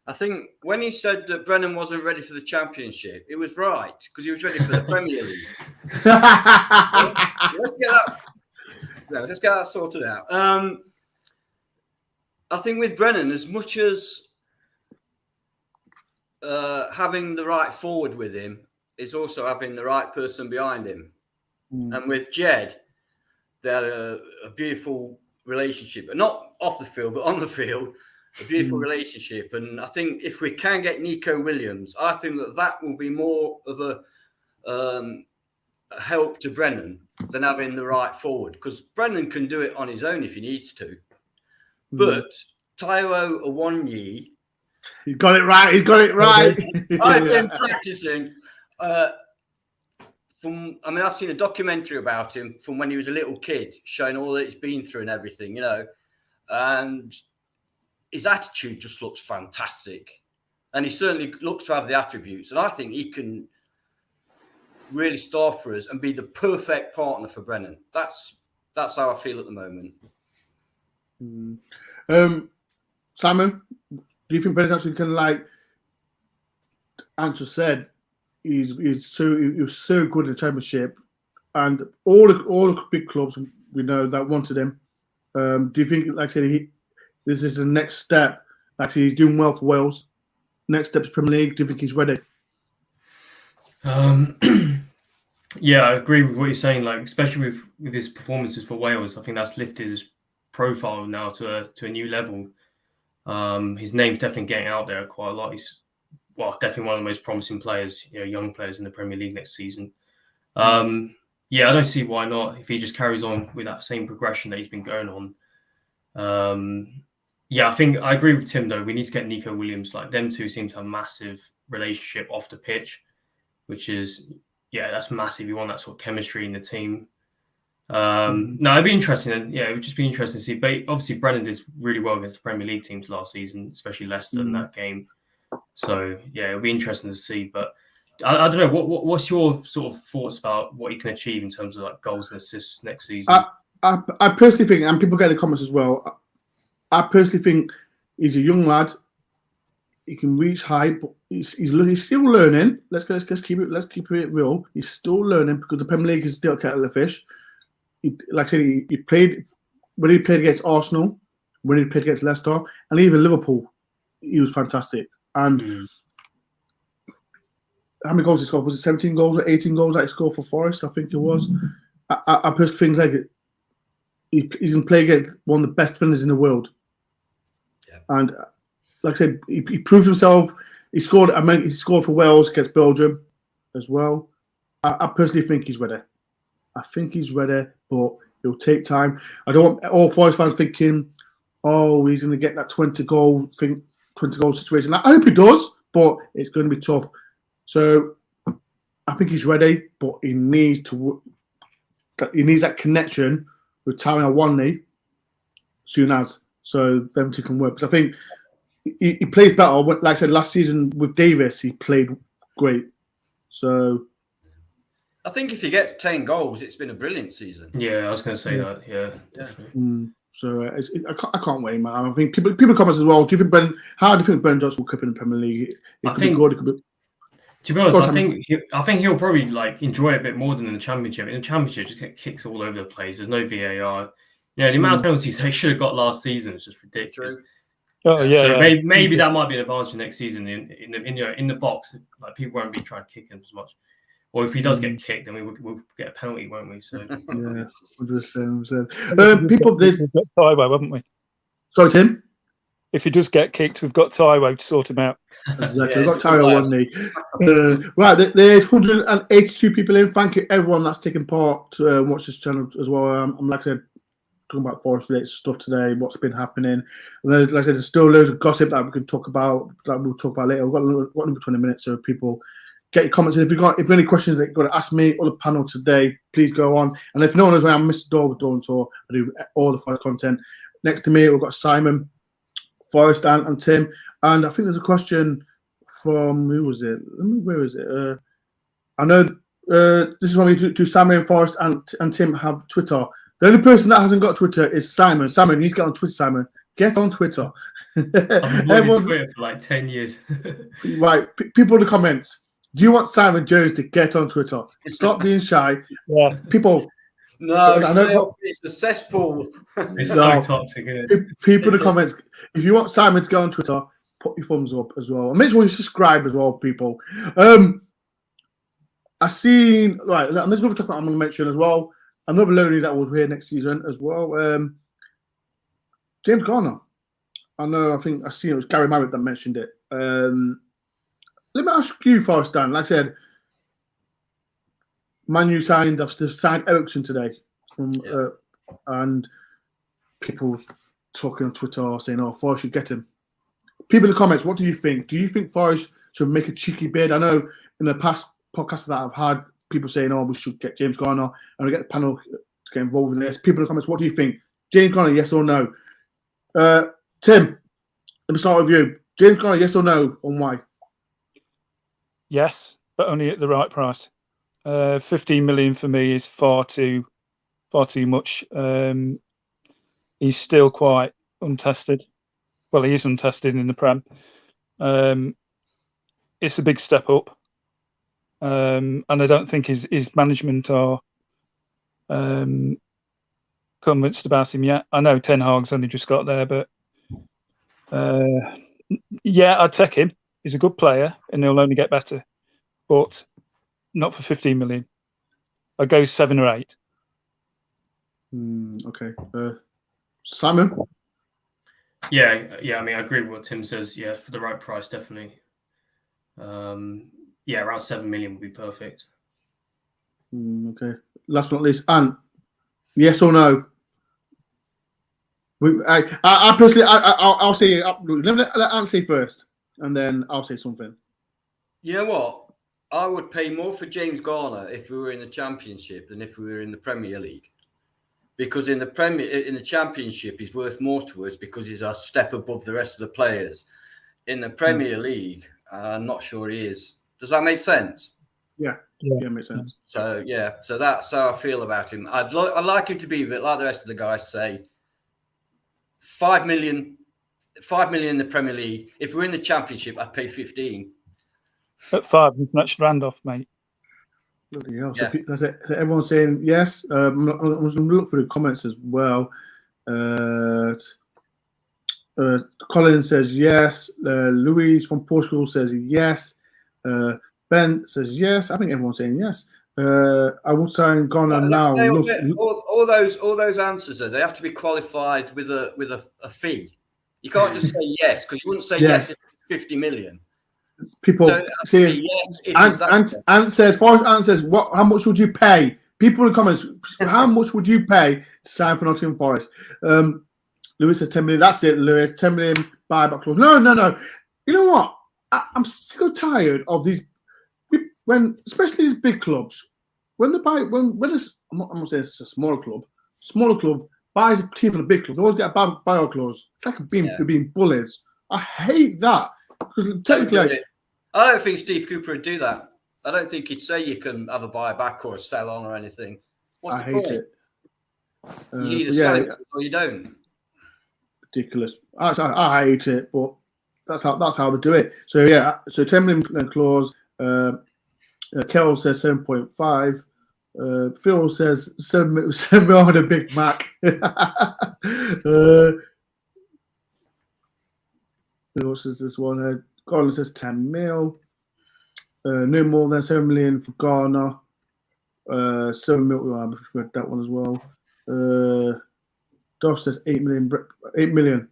I think when he said that Brennan wasn't ready for the Championship, it was right because he was ready for the Premier League. Let's get that sorted out. I think with Brennan, as much as having the right forward with him is also having the right person behind him. And with Jed, they had a beautiful relationship, not off the field, but on the field, a beautiful relationship. And I think if we can get Nico Williams, I think that will be more of a help to Brennan than having the right forward, because Brennan can do it on his own if he needs to. But Taiwo Awoniyi, He's got it right. He's got it right. I've been practicing. I've seen a documentary about him from when he was a little kid, showing all that he's been through and everything, you know. And his attitude just looks fantastic. And he certainly looks to have the attributes. And I think he can really start for us and be the perfect partner for Brennan. That's how I feel at the moment. Simon, do you think Brennan Johnson can, like Ancho said, he was so good in the Championship, and all the big clubs we know that wanted him. Do you think, like I said, this is the next step? Actually, he's doing well for Wales. Next step is Premier League. Do you think he's ready? Yeah, I agree with what you're saying. Like, especially with his performances for Wales, I think that's lifted his profile now to a new level. His name's definitely getting out there quite a lot. He's definitely one of the most promising players, young players in the Premier League next season. Yeah, I don't see why not if he just carries on with that same progression that he's been going on. Yeah, I think I agree with Tim though. We need to get Nico Williams. Like, them two seem to have a massive relationship off the pitch, which is, that's massive. You want that sort of chemistry in the team. No, it'd be interesting. And it would just be interesting to see. But obviously, Brennan did really well against the Premier League teams last season, especially Leicester in that game. So it'll be interesting to see. But I don't know. What's your sort of thoughts about what he can achieve in terms of like goals and assists next season? I personally think, and people get in the comments as well, I personally think he's a young lad. He can reach high, but he's still learning. Let's keep it real. He's still learning because the Premier League is still kettle of fish. Like I said, he played when he played against Arsenal, when he played against Leicester, and even Liverpool. He was fantastic. And how many goals he scored? Was it 17 goals or 18 goals that he scored for Forest? I think it was. I personally think like he's going to play against one of the best defenders in the world. Yeah. And like I said, he proved himself. He scored. He scored for Wales against Belgium as well. I personally think he's ready. I think he's ready, but it'll take time. I don't want all Forest fans thinking, "Oh, he's going to get that 20 goal situation." I hope he does, but it's going to be tough. So I think he's ready, but he needs that connection with Taiwo Awoniyi soon as, so them two can work. Because I think he plays better. Like I said, last season with Davis, he played great. So I think if he gets 10 goals, it's been a brilliant season. Yeah, I was going to say that. Yeah, definitely. So I can't wait, man. I think people comment as well. How do you think Brennan Johnson will cope in the Premier League? To be honest, I think he'll probably like enjoy it a bit more than in the Championship. In the Championship, just get kicks all over the place. There's no VAR. The amount of penalties they should have got last season is just ridiculous. True. Oh yeah. So maybe that might be an advantage next season in the box. Like, people won't be trying to kick him as much. Or if he does get kicked, then we'll get a penalty, won't we? So 100%. People, we've got Taiwo, haven't we? Sorry, Tim. If he does get kicked, we've got Taiwo to sort him out. Exactly. We've got Taiwo Awoniyi. Right, there's 182 people in. Thank you, everyone that's taken part to watch this channel as well. I'm like I said, talking about Forest-related stuff today, what's been happening. And then, like I said, there's still loads of gossip that we can talk about, that we'll talk about later. We've got another 20 minutes, so people get your comments in. If you've any questions that you've got to ask me or the panel today, please go on. And if no one knows where I'm Mr. Dore with DoreOnTour, I do all the Forest content. Next to me, we've got Simon, Forest, and Tim. And I think there's a question from, who was it? Where is it? I know this is when we do Simon, Forrest, and Tim have Twitter. The only person that hasn't got Twitter is Simon. Simon, you need to get on Twitter, Simon. Get on Twitter. I've been avoiding Twitter for like 10 years. Right, people in the comments. Do you want Simon Jones to get on Twitter? Stop being shy. Yeah. People. No, it's a cesspool. It's so toxic, isn't it? People in the comments. If you want Simon to go on Twitter, put your thumbs up as well. And make sure you subscribe as well, people. I seen right. And there's another topic I'm going to mention as well. Another loanee that was here next season as well. James Garner. I think I seen it was Gary Marriott that mentioned it. Let me ask you first, Dan. Like I said, Man U signed Ericsson today, and people talking on Twitter saying, "Oh, Forest should get him." People in the comments, what do you think? Do you think Forest should make a cheeky bid? I know in the past podcasts that I've had, people saying, "Oh, we should get James Garner," and we get the panel to get involved in this. People in the comments, what do you think? James Garner, yes or no? Tim, let me start with you. James Garner, yes or no, and why? Yes, but only at the right price. 15 million for me is far too much. He's still quite untested. Well, he is untested in the Prem. It's a big step up, and I don't think his management are convinced about him yet. I know Ten Hag's only just got there, but yeah, I'd take him. He's a good player, and he'll only get better, but not for 15 million. I'd go 7 or 8. Okay, Simon. Yeah. I mean, I agree with what Tim says. Yeah, for the right price, definitely. Yeah, around 7 million would be perfect. Okay. Last but not least, Ant. Yes or no? I personally, I'll say. Let Ant say first, and then I'll say something. You know what? I would pay more for James Garner if we were in the Championship than if we were in the Premier League, because in the Championship he's worth more to us because he's a step above the rest of the players. In the Premier League, I'm not sure he is. Does that make sense? Yeah, makes sense. So that's how I feel about him. I'd like him to be a bit like the rest of the guys. Say 5 million in the Premier League. If we're in the Championship, I'd pay 15. At 5, we've matched Randolph, mate. Bloody hell. Yeah. So everyone's saying yes. I'm going to look for the comments as well. Colin says yes. Louise from Portugal says yes. Ben says yes. I think everyone's saying yes. I would sign Garner now. All those answers, they have to be qualified with a fee. You can't just say yes, because you wouldn't say yes if it's 50 million. People saying Ant says, Forrest Ant says, how much would you pay? People in the comments, how much would you pay to sign for Nottingham Forest? Lewis says 10 million. That's it, Lewis. 10 million buyback clause. No. You know what? I'm so tired of these. Especially these big clubs, when they buy, I'm not saying it's a smaller club buys a team from a big club, they always get a buyout clause. It's like being bullies. I hate that, because technically, I don't think Steve Cooper would do that. I don't think he'd say you can have a buyback or a sell on or anything. What's the point? It. You either sell it or you don't. Ridiculous. I hate it, but that's how they do it. So yeah, so 10 million clause. Kel says 7.5. Phil says 7 million on a Big Mac. Who else is this one? Garner says 10 mil. No more than 7 million for Garner. 7 mil. I've read that one as well. Duff says 8 million. 8 million.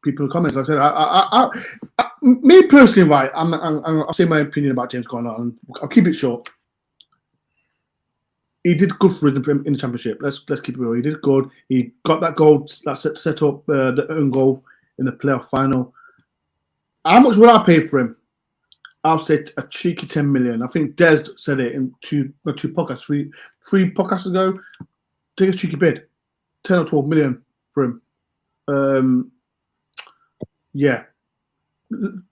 People in the comments. Like I said, me personally, right? I'll say my opinion about James Garner, and I'll keep it short. He did good for us in the Championship. Let's keep it real. He did good. He got that goal that set up the own goal in the playoff final. How much would I pay for him? I'll say a cheeky 10 million. I think Des said it in two podcasts, three podcasts ago. Take a cheeky bid, 10 or 12 million for him. Yeah.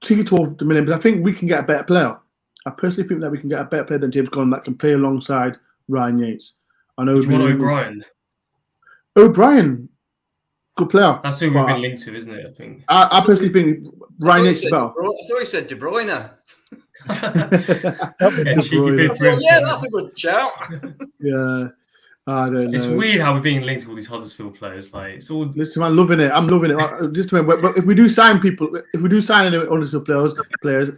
Cheeky 12 million, but I think we can get a better player. I personally think that we can get a better player than James Garner that can play alongside Ryan Yates. I know. Do you want O'Brien? O'Brien, good player. That's who we've been linked to, isn't it? I think. I personally think Ryan Yates is better. I thought he said De Bruyne. Yeah, that's a good shout. Yeah. I don't know. It's weird how we're being linked to all these Huddersfield players. Like, it's all. Listen, I'm loving it. I'm loving it. Just if we do sign people, if we do sign any Huddersfield players,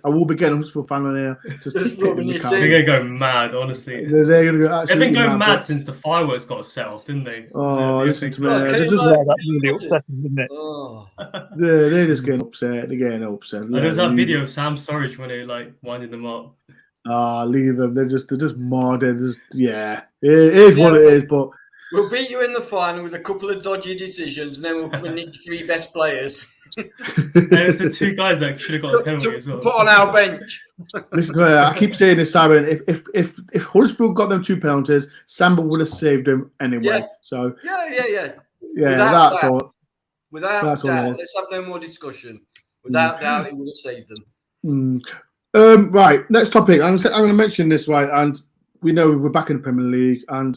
I will be getting a Huddersfield fan on here. Just they're gonna go mad, honestly. They're gonna go. They've been going mad since the fireworks got set off, didn't they? Oh, listen to me. They're just really upsetting, isn't it? Oh. They're just getting upset. They're getting upset. And there's that video of Sam Surridge when they like winding them up. Leave them. They're just mad. They're just it is what it is. But we'll beat you in the final with a couple of dodgy decisions, and then we'll nick 3 best players. There's the 2 guys that should have got a penalty as well. Put on our bench. Listen to me. I keep saying this, Simon. If Huddersfield got them 2 penalties, Samba would have saved them anyway. Yeah. So yeah. That's all. Without that's doubt, let's have no more discussion. Without doubt, it would have saved them. Right, next topic. I'm going to mention this, right, and we know we're back in the Premier League, and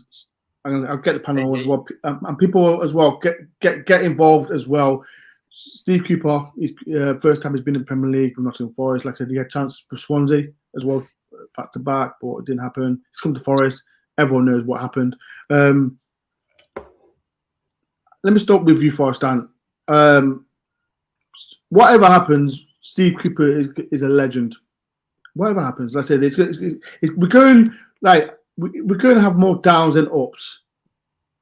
I'll get the panel as well, and people as well get involved as well. Steve Cooper, his first time he's been in the Premier League with Nottingham Forest. Like I said, he had a chance for Swansea as well, back to back, but it didn't happen. He's come to Forest. Everyone knows what happened. Let me start with you, Forrest. Whatever happens, Steve Cooper is a legend. Whatever happens, like I said, we're going to have more downs than ups.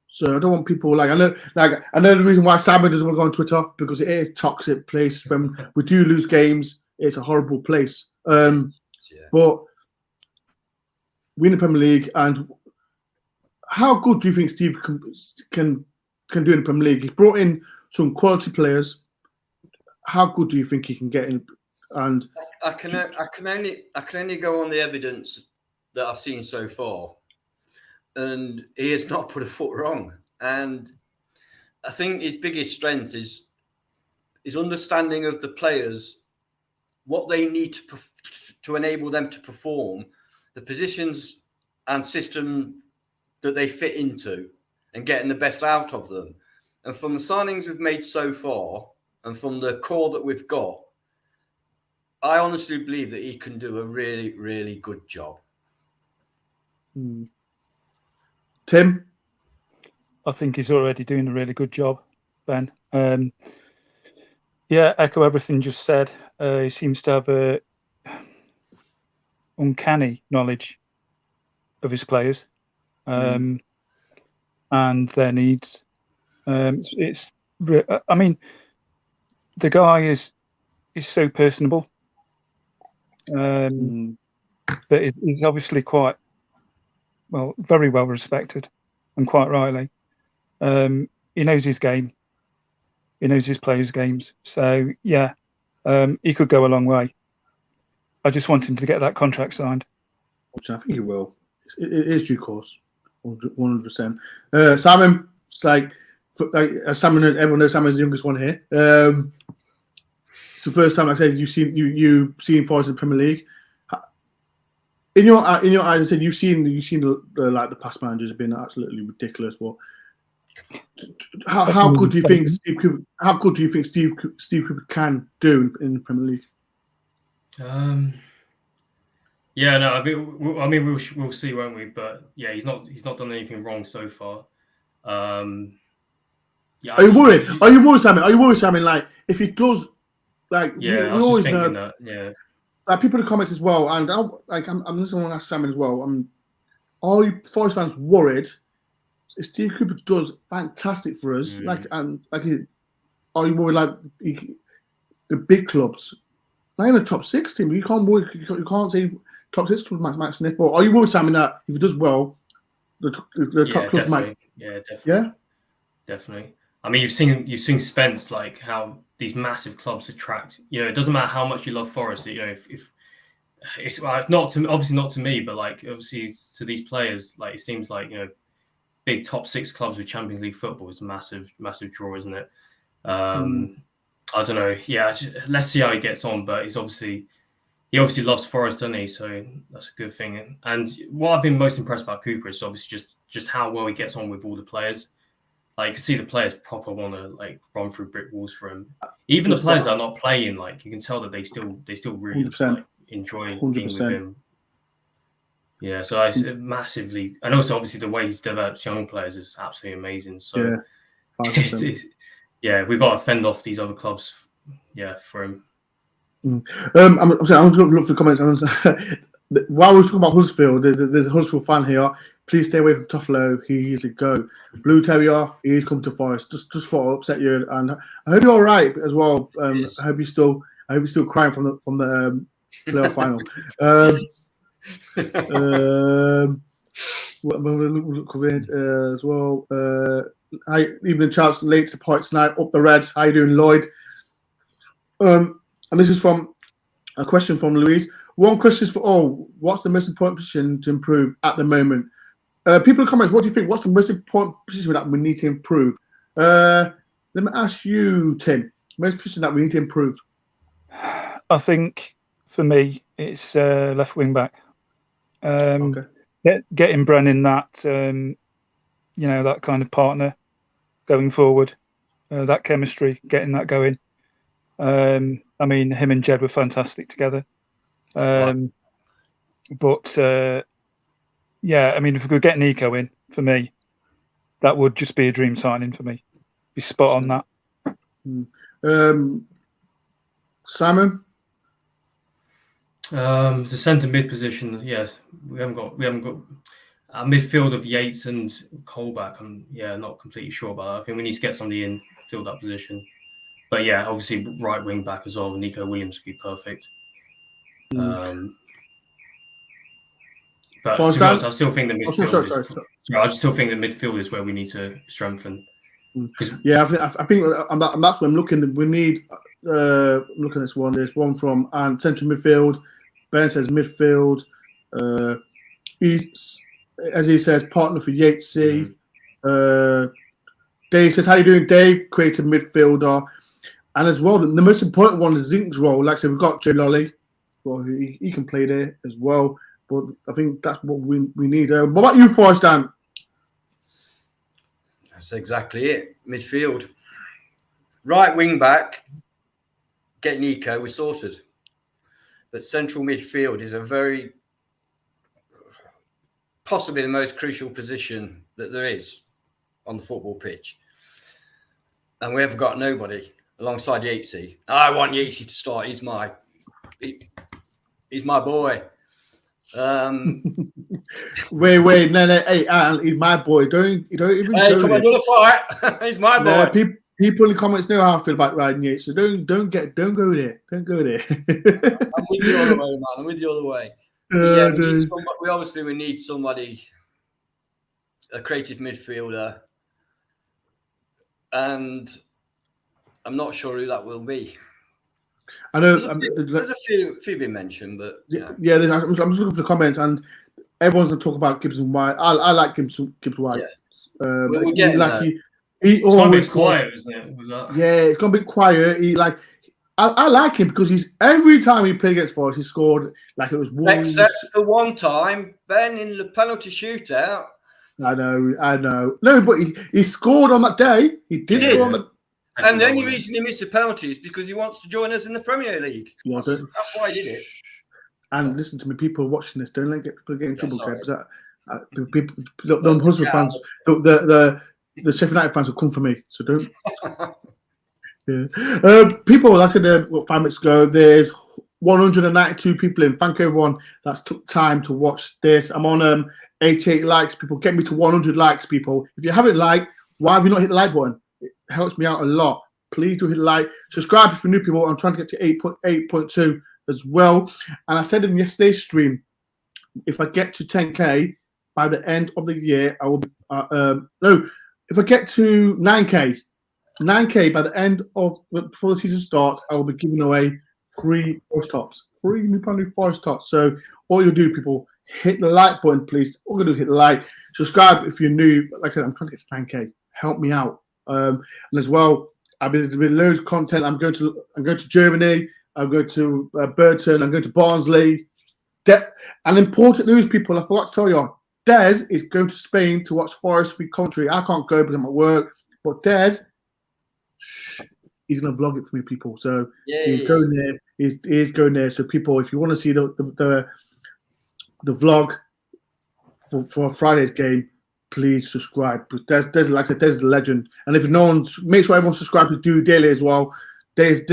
So I don't want people I know the reason why Samba doesn't want to go on Twitter, because it is a toxic place. When we do lose games, it's a horrible place. But we're in the Premier League, and how good do you think Steve can do in the Premier League? He's brought in some quality players. How good do you think he can get in? And I can only go on the evidence that I've seen so far, and he has not put a foot wrong. And I think his biggest strength is his understanding of the players, what they need to enable them to perform, the positions and system that they fit into, and getting the best out of them. And from the signings we've made so far, and from the core that we've got, I honestly believe that he can do a really, really good job. Tim? I think he's already doing a really good job, Ben. Echo everything you just said. He seems to have a uncanny knowledge of his players and their needs. The guy is so personable. But he's obviously very well respected, and quite rightly. He knows his game. He knows his players' games. So he could go a long way. I just want him to get that contract signed. I think he will. It is due course, 100%. Simon, Simon, everyone knows Simon's the youngest one here. It's the first time, like I said, you've seen Forest in the Premier League. In your eyes, I said you've seen the past managers have been absolutely ridiculous. But how good do you think Steve Cooper? How good do you think Steve Cooper can do in the Premier League? We'll see, won't we? But he's not done anything wrong so far. Are you worried? Are you worried, Simon? Are you worried, Simon? Like if he does. I was always thinking that. Yeah, like people in the comments as well, and I'm listening to ask Simon as well. Are you Forest fans worried if Steve Cooper does fantastic for us? Are you worried the big clubs, not even the top 6 team? You can't say top 6 clubs might sniff. But are you worried, Simon, that if he does well, the top clubs might? Yeah, definitely. Yeah, definitely. I mean, you've seen Spence, like how these massive clubs attract. It doesn't matter how much you love Forest. If it's obviously not to me, but obviously to these players, it seems like big top 6 clubs with Champions League football is a massive draw, isn't it? I don't know. Yeah, let's see how he gets on. But he's obviously he obviously loves Forest, doesn't he? So that's a good thing. And what I've been most impressed about Cooper is obviously just how well he gets on with all the players. Like, you can see the players proper want to like run through brick walls for him. Even the players that are not playing, like, you can tell that they still really like, enjoy 100%. being with him. Yeah, so I massively, and also obviously the way he's developed young players is absolutely amazing. So yeah, we've got to fend off these other clubs. Yeah, for him. I'm just going to look for the comments. While we're talking about Huddersfield, there's a Huddersfield fan here. Please stay away from Toffolo. He usually go. Blue Terrier, he's come to Forest. Just thought I'd upset you, and I hope you're all right as well. I hope you're still crying from the playoff final. Look as well. Hi, evening, chaps. Late to point tonight. Up the Reds. How you doing, Lloyd? And this is from a question from Louise. One question for all. What's the most important position to improve at the moment? People in the comments, what do you think? What's the most important position that we need to improve? Let me ask you, Tim. Most position that we need to improve? I think for me, it's left wing back. Getting Brennan that, that kind of partner going forward, that chemistry, getting that going. I mean, him and Jed were fantastic together. But yeah, I mean, if we could get Nico in, for me, that would just be a dream signing for me. Be spot on that. Simon? The centre mid position, yes, we haven't got a midfield of Yates and Colback. I'm not completely sure about that. I think we need to get somebody in fill that position. But yeah, obviously right wing back as well. Nico Williams would be perfect. But to be honest, I still think the midfield. I still think the midfield is where we need to strengthen. Yeah, I think and that's when I'm looking. We need looking at this one. There's one from central midfield. Ben says midfield. As he says, partner for Yatesy. Dave says, "How you doing, Dave?" Creative midfielder, and as well, the most important one is Zink's role. Like I said, we've got Joe Lolly. Well, he can play there as well. But I think that's what we need. What about you, Forrest, Dan? That's exactly it. Midfield. Right wing back, get Nico, we're sorted. But central midfield is a very, possibly the most crucial position that there is on the football pitch. And we have got nobody alongside Yatesy. I want Yatesy to start. He's my boy. Wait, no, hey, he's my boy. Don't even. Hey, come on, another fight. He's my boy. No, people in the comments know how I feel about Ryan Yates, so don't go there. Don't go there. I'm with you all the way, man. I'm with you all the way. We need somebody, a creative midfielder, and I'm not sure who that will be. I know there's a few been mentioned, but yeah. I'm just looking for the comments, and everyone's gonna talk about Gibson White. I like Gibson White. Yeah. It's gonna be quiet, isn't it? Yeah, it's gonna be quiet. I like him because he's every time he played against Forest, he scored like it was Wolves. Except for one time, Ben in the penalty shootout. I know. No, but he scored on that day. He did score on that. And the only reason he missed the penalty is because he wants to join us in the Premier League. That's why he did it. And listen to me, people watching this, don't let people get in trouble. People, the Huddersfield fans, the Sheffield United fans will come for me. So don't. Yeah. People, like I said 5 minutes ago, there's 192 people in. Thank everyone that's took time to watch this. I'm on 88 likes. People, get me to 100 likes, people. If you haven't liked, why have you not hit the like button? It helps me out a lot. Please do hit the like. Subscribe if you're new people. I'm trying to get to 8.2 as well. And I said in yesterday's stream, if I get to 10K by the end of the year, I will be, if I get to 9K by the end of, before the season starts, I will be giving away 3 Forest tops. 3 new Forest tops. So all you do, people, hit the like button, please. All you do is hit the like. Subscribe if you're new. Like I said, I'm trying to get to 9K. Help me out. And as well, I've been doing loads of content. I'm going to Germany. I'm going to Burton. I'm going to Barnsley. And important news, people. I forgot to tell you, Des is going to Spain to watch Forest v Country. I can't go because I'm at work. But Des, he's going to vlog it for me, people. So he's going there. He's going there. So people, if you want to see the vlog for Friday's game, please subscribe. Des, like I said, Des is the legend. And if no one, make sure everyone subscribes to Do Daily as well. Des'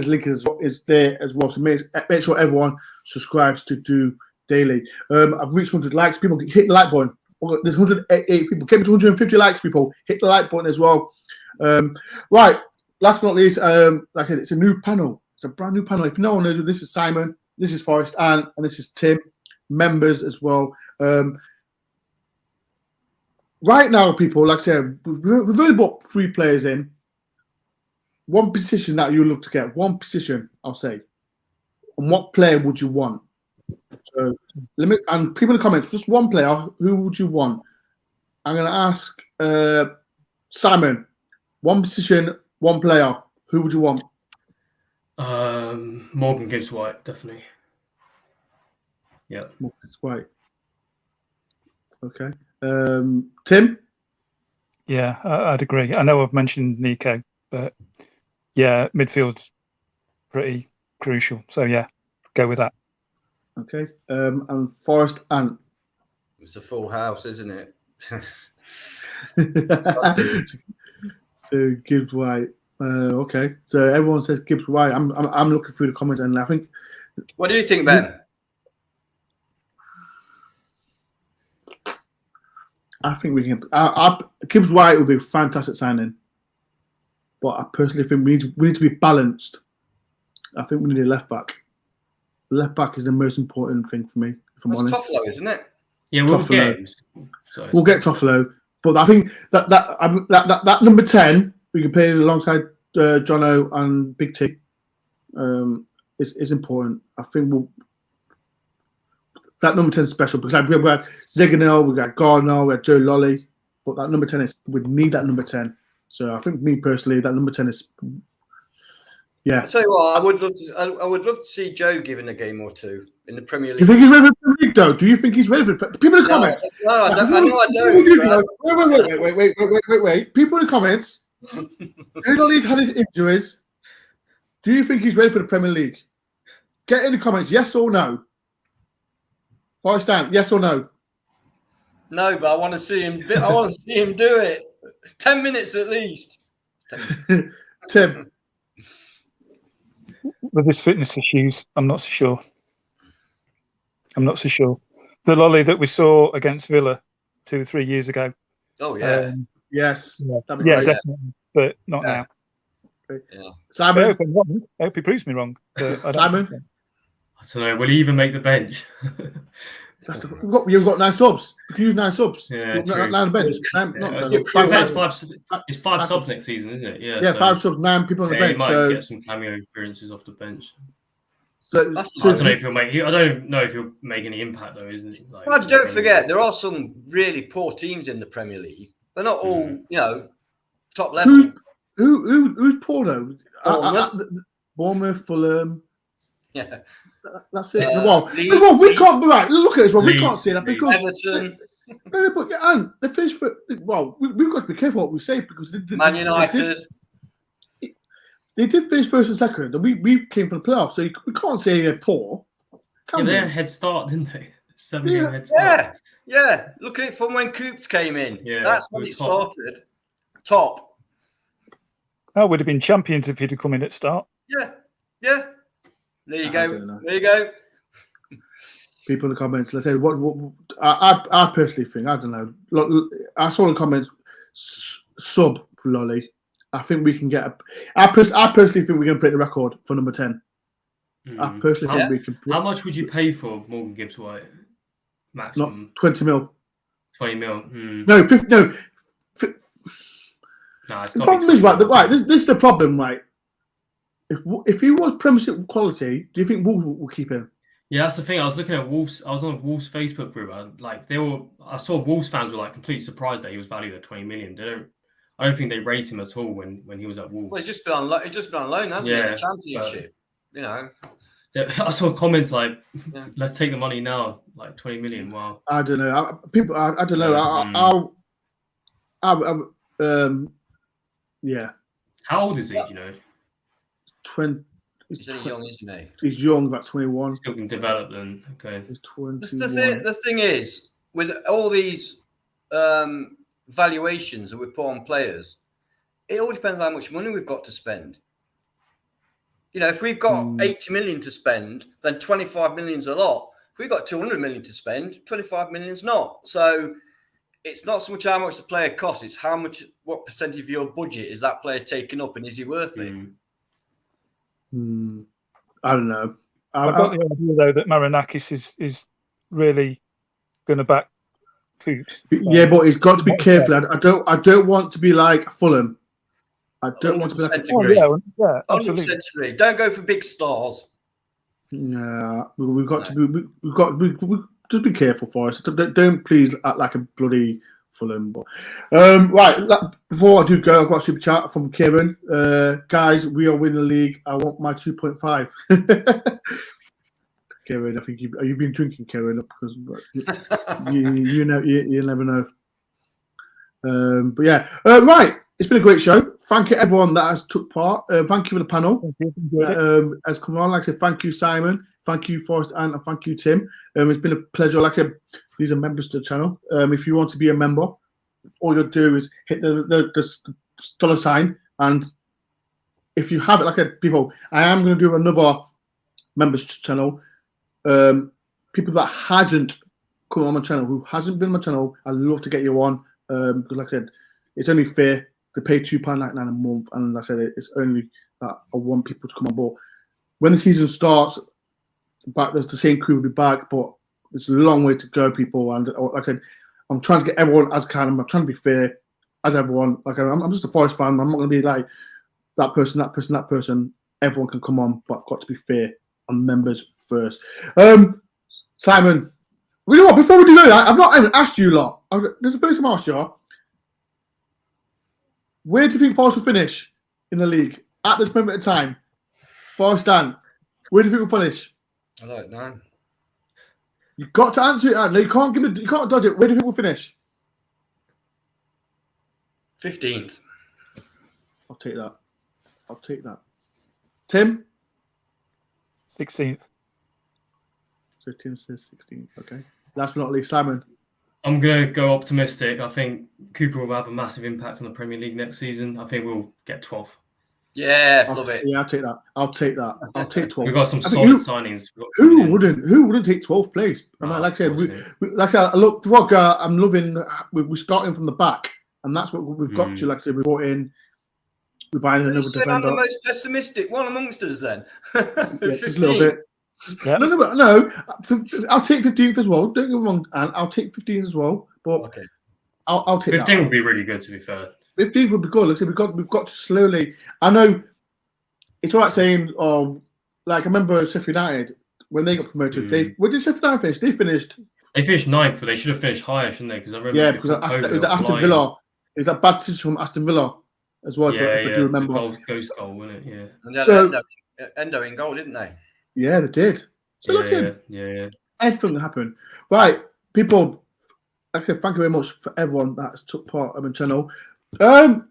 link is there as well. So make sure everyone subscribes to Do Daily. I've reached 100 likes. People hit the like button. There's 188 people. Get me to 150 likes, people. Hit the like button as well. Right. Last but not least, like I said, it's a new panel. It's a brand new panel. If no one knows, this is Simon, this is Forrest, and this is Tim. Members as well. Right now, people, like I said, we've only brought 3 players in. One position that you look to get. One position, I'll say. And what player would you want? So and people in the comments, just one player. Who would you want? I'm going to ask Simon. One position, one player. Who would you want? Morgan Gibbs-White, definitely. Yeah. Morgan Gibbs-White. Okay. Tim? Yeah, I'd agree. I know I've mentioned Nico, but yeah, midfield's pretty crucial. So yeah, go with that. Okay. And Forrest and it's a full house, isn't it? So Gibbs-White. Okay. So everyone says Gibbs-White. I'm looking through the comments and I think. What do you think, Ben? I think we can. Gibbs-White would be a fantastic signing, but I personally think we need to be balanced. I think we need a left back. Left back is the most important thing for me, if I'm honest. Toffolo, isn't it? Yeah, we'll get Toffolo, but I think that number 10 we can play alongside Jono and Big T is important. I think that number 10 is special because we've got Ziganel, we've got Garner, we've got Joe Lolly, but that number 10 we need that number 10. So I think me personally, that number 10 is. Yeah. I'll tell you what, I would love to see Joe given a game or two in the Premier League. Do you think he's ready for the Premier League, though? Do you think he's ready for it? People in the comments. No, I don't. Wait. People in the comments. He's had his injuries. Do you think he's ready for the Premier League? Get in the comments, yes or no. Forrest down, yes or no? No, but I want to see him. I want to see him do it. 10 minutes at least. Tim. With his fitness issues, I'm not so sure. The Lolly that we saw against Villa 2 or 3 years ago. Oh yeah. Yes. Yeah, definitely, but not now. Yeah. Simon. I hope he proves me wrong. Simon. I don't know. Will he even make the bench? You've got 9 subs. You can use 9 subs. Yeah, 9 bench. It's 5 subs next season, isn't it? Yeah, 5 subs, 9 people on the bench. He might so get some cameo appearances off the bench. I don't know if he'll make any impact though, isn't it? Don't forget, there are some really poor teams in the Premier League. They're not all, top level. Who's poor though? Bournemouth, Fulham. Yeah. That's it. We can't be right. Look at this one. We can't see that because Everton. And they finished for. Well, we've got to be careful what we say because Man United. They did finish first and second, and we came from the playoffs, so we can't say they're poor. They had a head start, didn't they? 7-game head start. Yeah. Look at it from when Coops came in. Yeah, that's when it started. Top. I would have been champions if he'd have come in at start. Yeah. There you go. People in the comments, let's say what I personally think. I don't know. Look, I saw the comments. Sub for Lolly. I think we can get. I personally think we're going to break the record for number 10. I personally think we can. How much would you pay for Morgan Gibbs-White? Maximum. Not 20 mil. 20 mil. No, 50, no. The problem is right. This is the problem, right? If he was Premiership quality, do you think Wolves will keep him? Yeah, that's the thing. I was looking at Wolves. I was on Wolves Facebook group. I saw Wolves fans were completely surprised that he was valued at 20 million. I don't think they rate him at all when he was at Wolves. Well, he's just been on loan, hasn't he? The Championship. you know. Yeah, I saw comments like, "Let's take the money now." Like 20 million. Wow. I don't know. I don't know. Yeah. How old is he? Do you know? 20. He's only young, isn't he? He's young, about 21. Still can develop then. Okay. He's 21. The thing is, with all these valuations that we put on players, it all depends on how much money we've got to spend. You know, if we've got 80 million to spend, then 25 million's a lot. If we've got 200 million to spend, 25 million's not. So it's not so much how much the player costs, it's what percentage of your budget is that player taking up, and is he worth it? I don't know. I've got the idea though that Marinakis is really going to back Coops. Yeah, but he's got to be careful. I don't want to be like Fulham. I don't want to be like. Yeah, absolutely. 100% agree. Don't go for big stars. Yeah, we've got to be. We've got. We just be careful for us. Don't please act like a bloody Fulham. But, right, before I do go, I've got a super chat from Kieran. Guys, we are winning the league. I want my 2.5. Kieran, I think you've been drinking, Kieran, because you never know. But yeah, right. It's been a great show. Thank you everyone that has took part. Thank you for the panel. Has come on. Like I said, thank you Simon. Thank you Forrest and thank you Tim. It's been a pleasure. Like I said, these are members to the channel. If you want to be a member, all you'll do is hit the dollar sign, and if you have it, like I said, people, I am going to do another members channel. People that hasn't come on my channel, who hasn't been on my channel, I'd love to get you on. Because like I said, it's only fair to pay £2.99 a month, and like I said, it's only that I want people to come on board. When the season starts, the same crew will be back, but it's a long way to go, people. And like I said, I'm trying to get everyone as can. I'm trying to be fair as everyone. Like I'm just a Forest fan. I'm not going to be like that person. Everyone can come on, but I've got to be fair on members first. Simon, you know what? Before we do that, I've not even asked you lot. This is the first time I asked you. Where do you think Forest will finish in the league at this moment in time? Forest Dan, where do you think we'll finish? I don't know. You've got to answer it. No, you can't dodge it. Where do you think we'll finish? 15th. I'll take that. Tim? 16th. So Tim says 16th. Okay. Last but not least, Simon. I'm going to go optimistic. I think Cooper will have a massive impact on the Premier League next season. I think we'll get 12th. Yeah, love it. Yeah, I'll take 12th. We've got some solid signings. Who wouldn't take 12th place? Like I said, look, I'm loving. We're starting from the back, and that's what we've got to. Like I said, we brought in. We're buying another defender. I'm the most pessimistic one amongst us, then. Yeah, just a little bit. Yeah. No. I'll take 15th as well. Don't get me wrong, and I'll take 15th as well. But okay, I'll take 15 would be really good, to be fair. 15th would be good. Like I said, we've got to slowly. I know it's all right saying, like I remember Sheffield United when they got promoted. Where did Sheffield United finish? They finished 9th, but they should have finished higher, shouldn't they? Because I remember. Yeah, because it was Aston Villa. It was that bad decision from Aston Villa as well. If you remember, ghost goal, wasn't it? Yeah. And they had Endo in goal, didn't they? Yeah, they did. So look at everything that happened. Right, people. Okay, thank you very much for everyone that's took part on the channel. I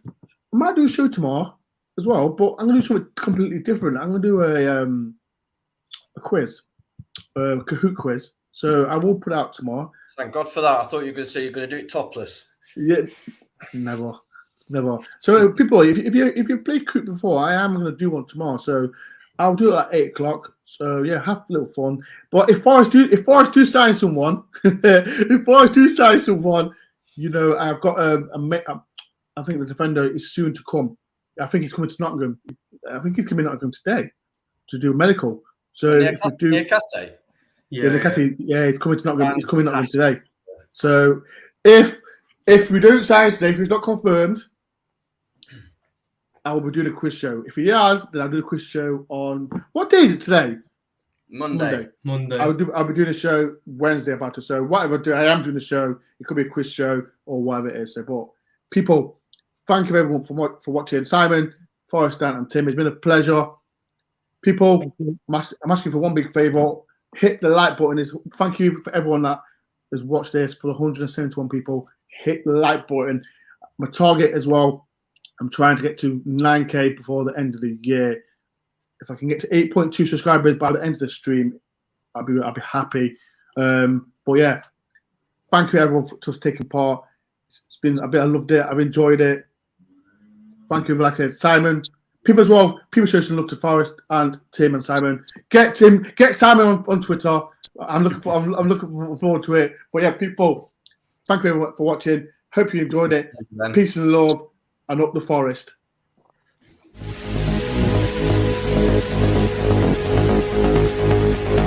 might do a show tomorrow as well, but I'm going to do something completely different. I'm going to do a quiz, a Kahoot quiz. So I will put it out tomorrow. Thank God for that. I thought you were going to say you're going to do it topless. Yeah, never. So people, if you played Kahoot before, I am going to do one tomorrow. So I'll do it at 8 o'clock. So yeah, have a little fun. But if Forest do sign someone, you know, I've got I think the defender is soon to come. I think he's coming to Nottingham. I think he's coming to Nottingham today to do a medical. So if we do, he's coming to Nottingham. He's coming to Nottingham today. So if we don't sign today, if he's not confirmed, I will be doing a quiz show. If he has, then I'll do a quiz show on what day is it today? Monday. I'll be doing a show Wednesday about it. So whatever I do, I am doing a show. It could be a quiz show or whatever it is. So, but people, thank you everyone for watching. Simon, Forrest, Dan, and Tim, it's been a pleasure. People, I'm asking for one big favour. Hit the like button. Thank you for everyone that has watched this. For the 171 people, hit the like button. My target as well, I'm trying to get to 9K before the end of the year. If I can get to 8.2 subscribers by the end of the stream, I'll be happy. But yeah, thank you everyone for taking part. It's been a bit. I loved it. I've enjoyed it. Thank you, like I said, Simon. People as well. People show some love to Forest and Tim and Simon. Get Simon on Twitter. I'm looking forward to it. But yeah, people, thank you everyone for watching. Hope you enjoyed it. Peace and love, and up the Forest.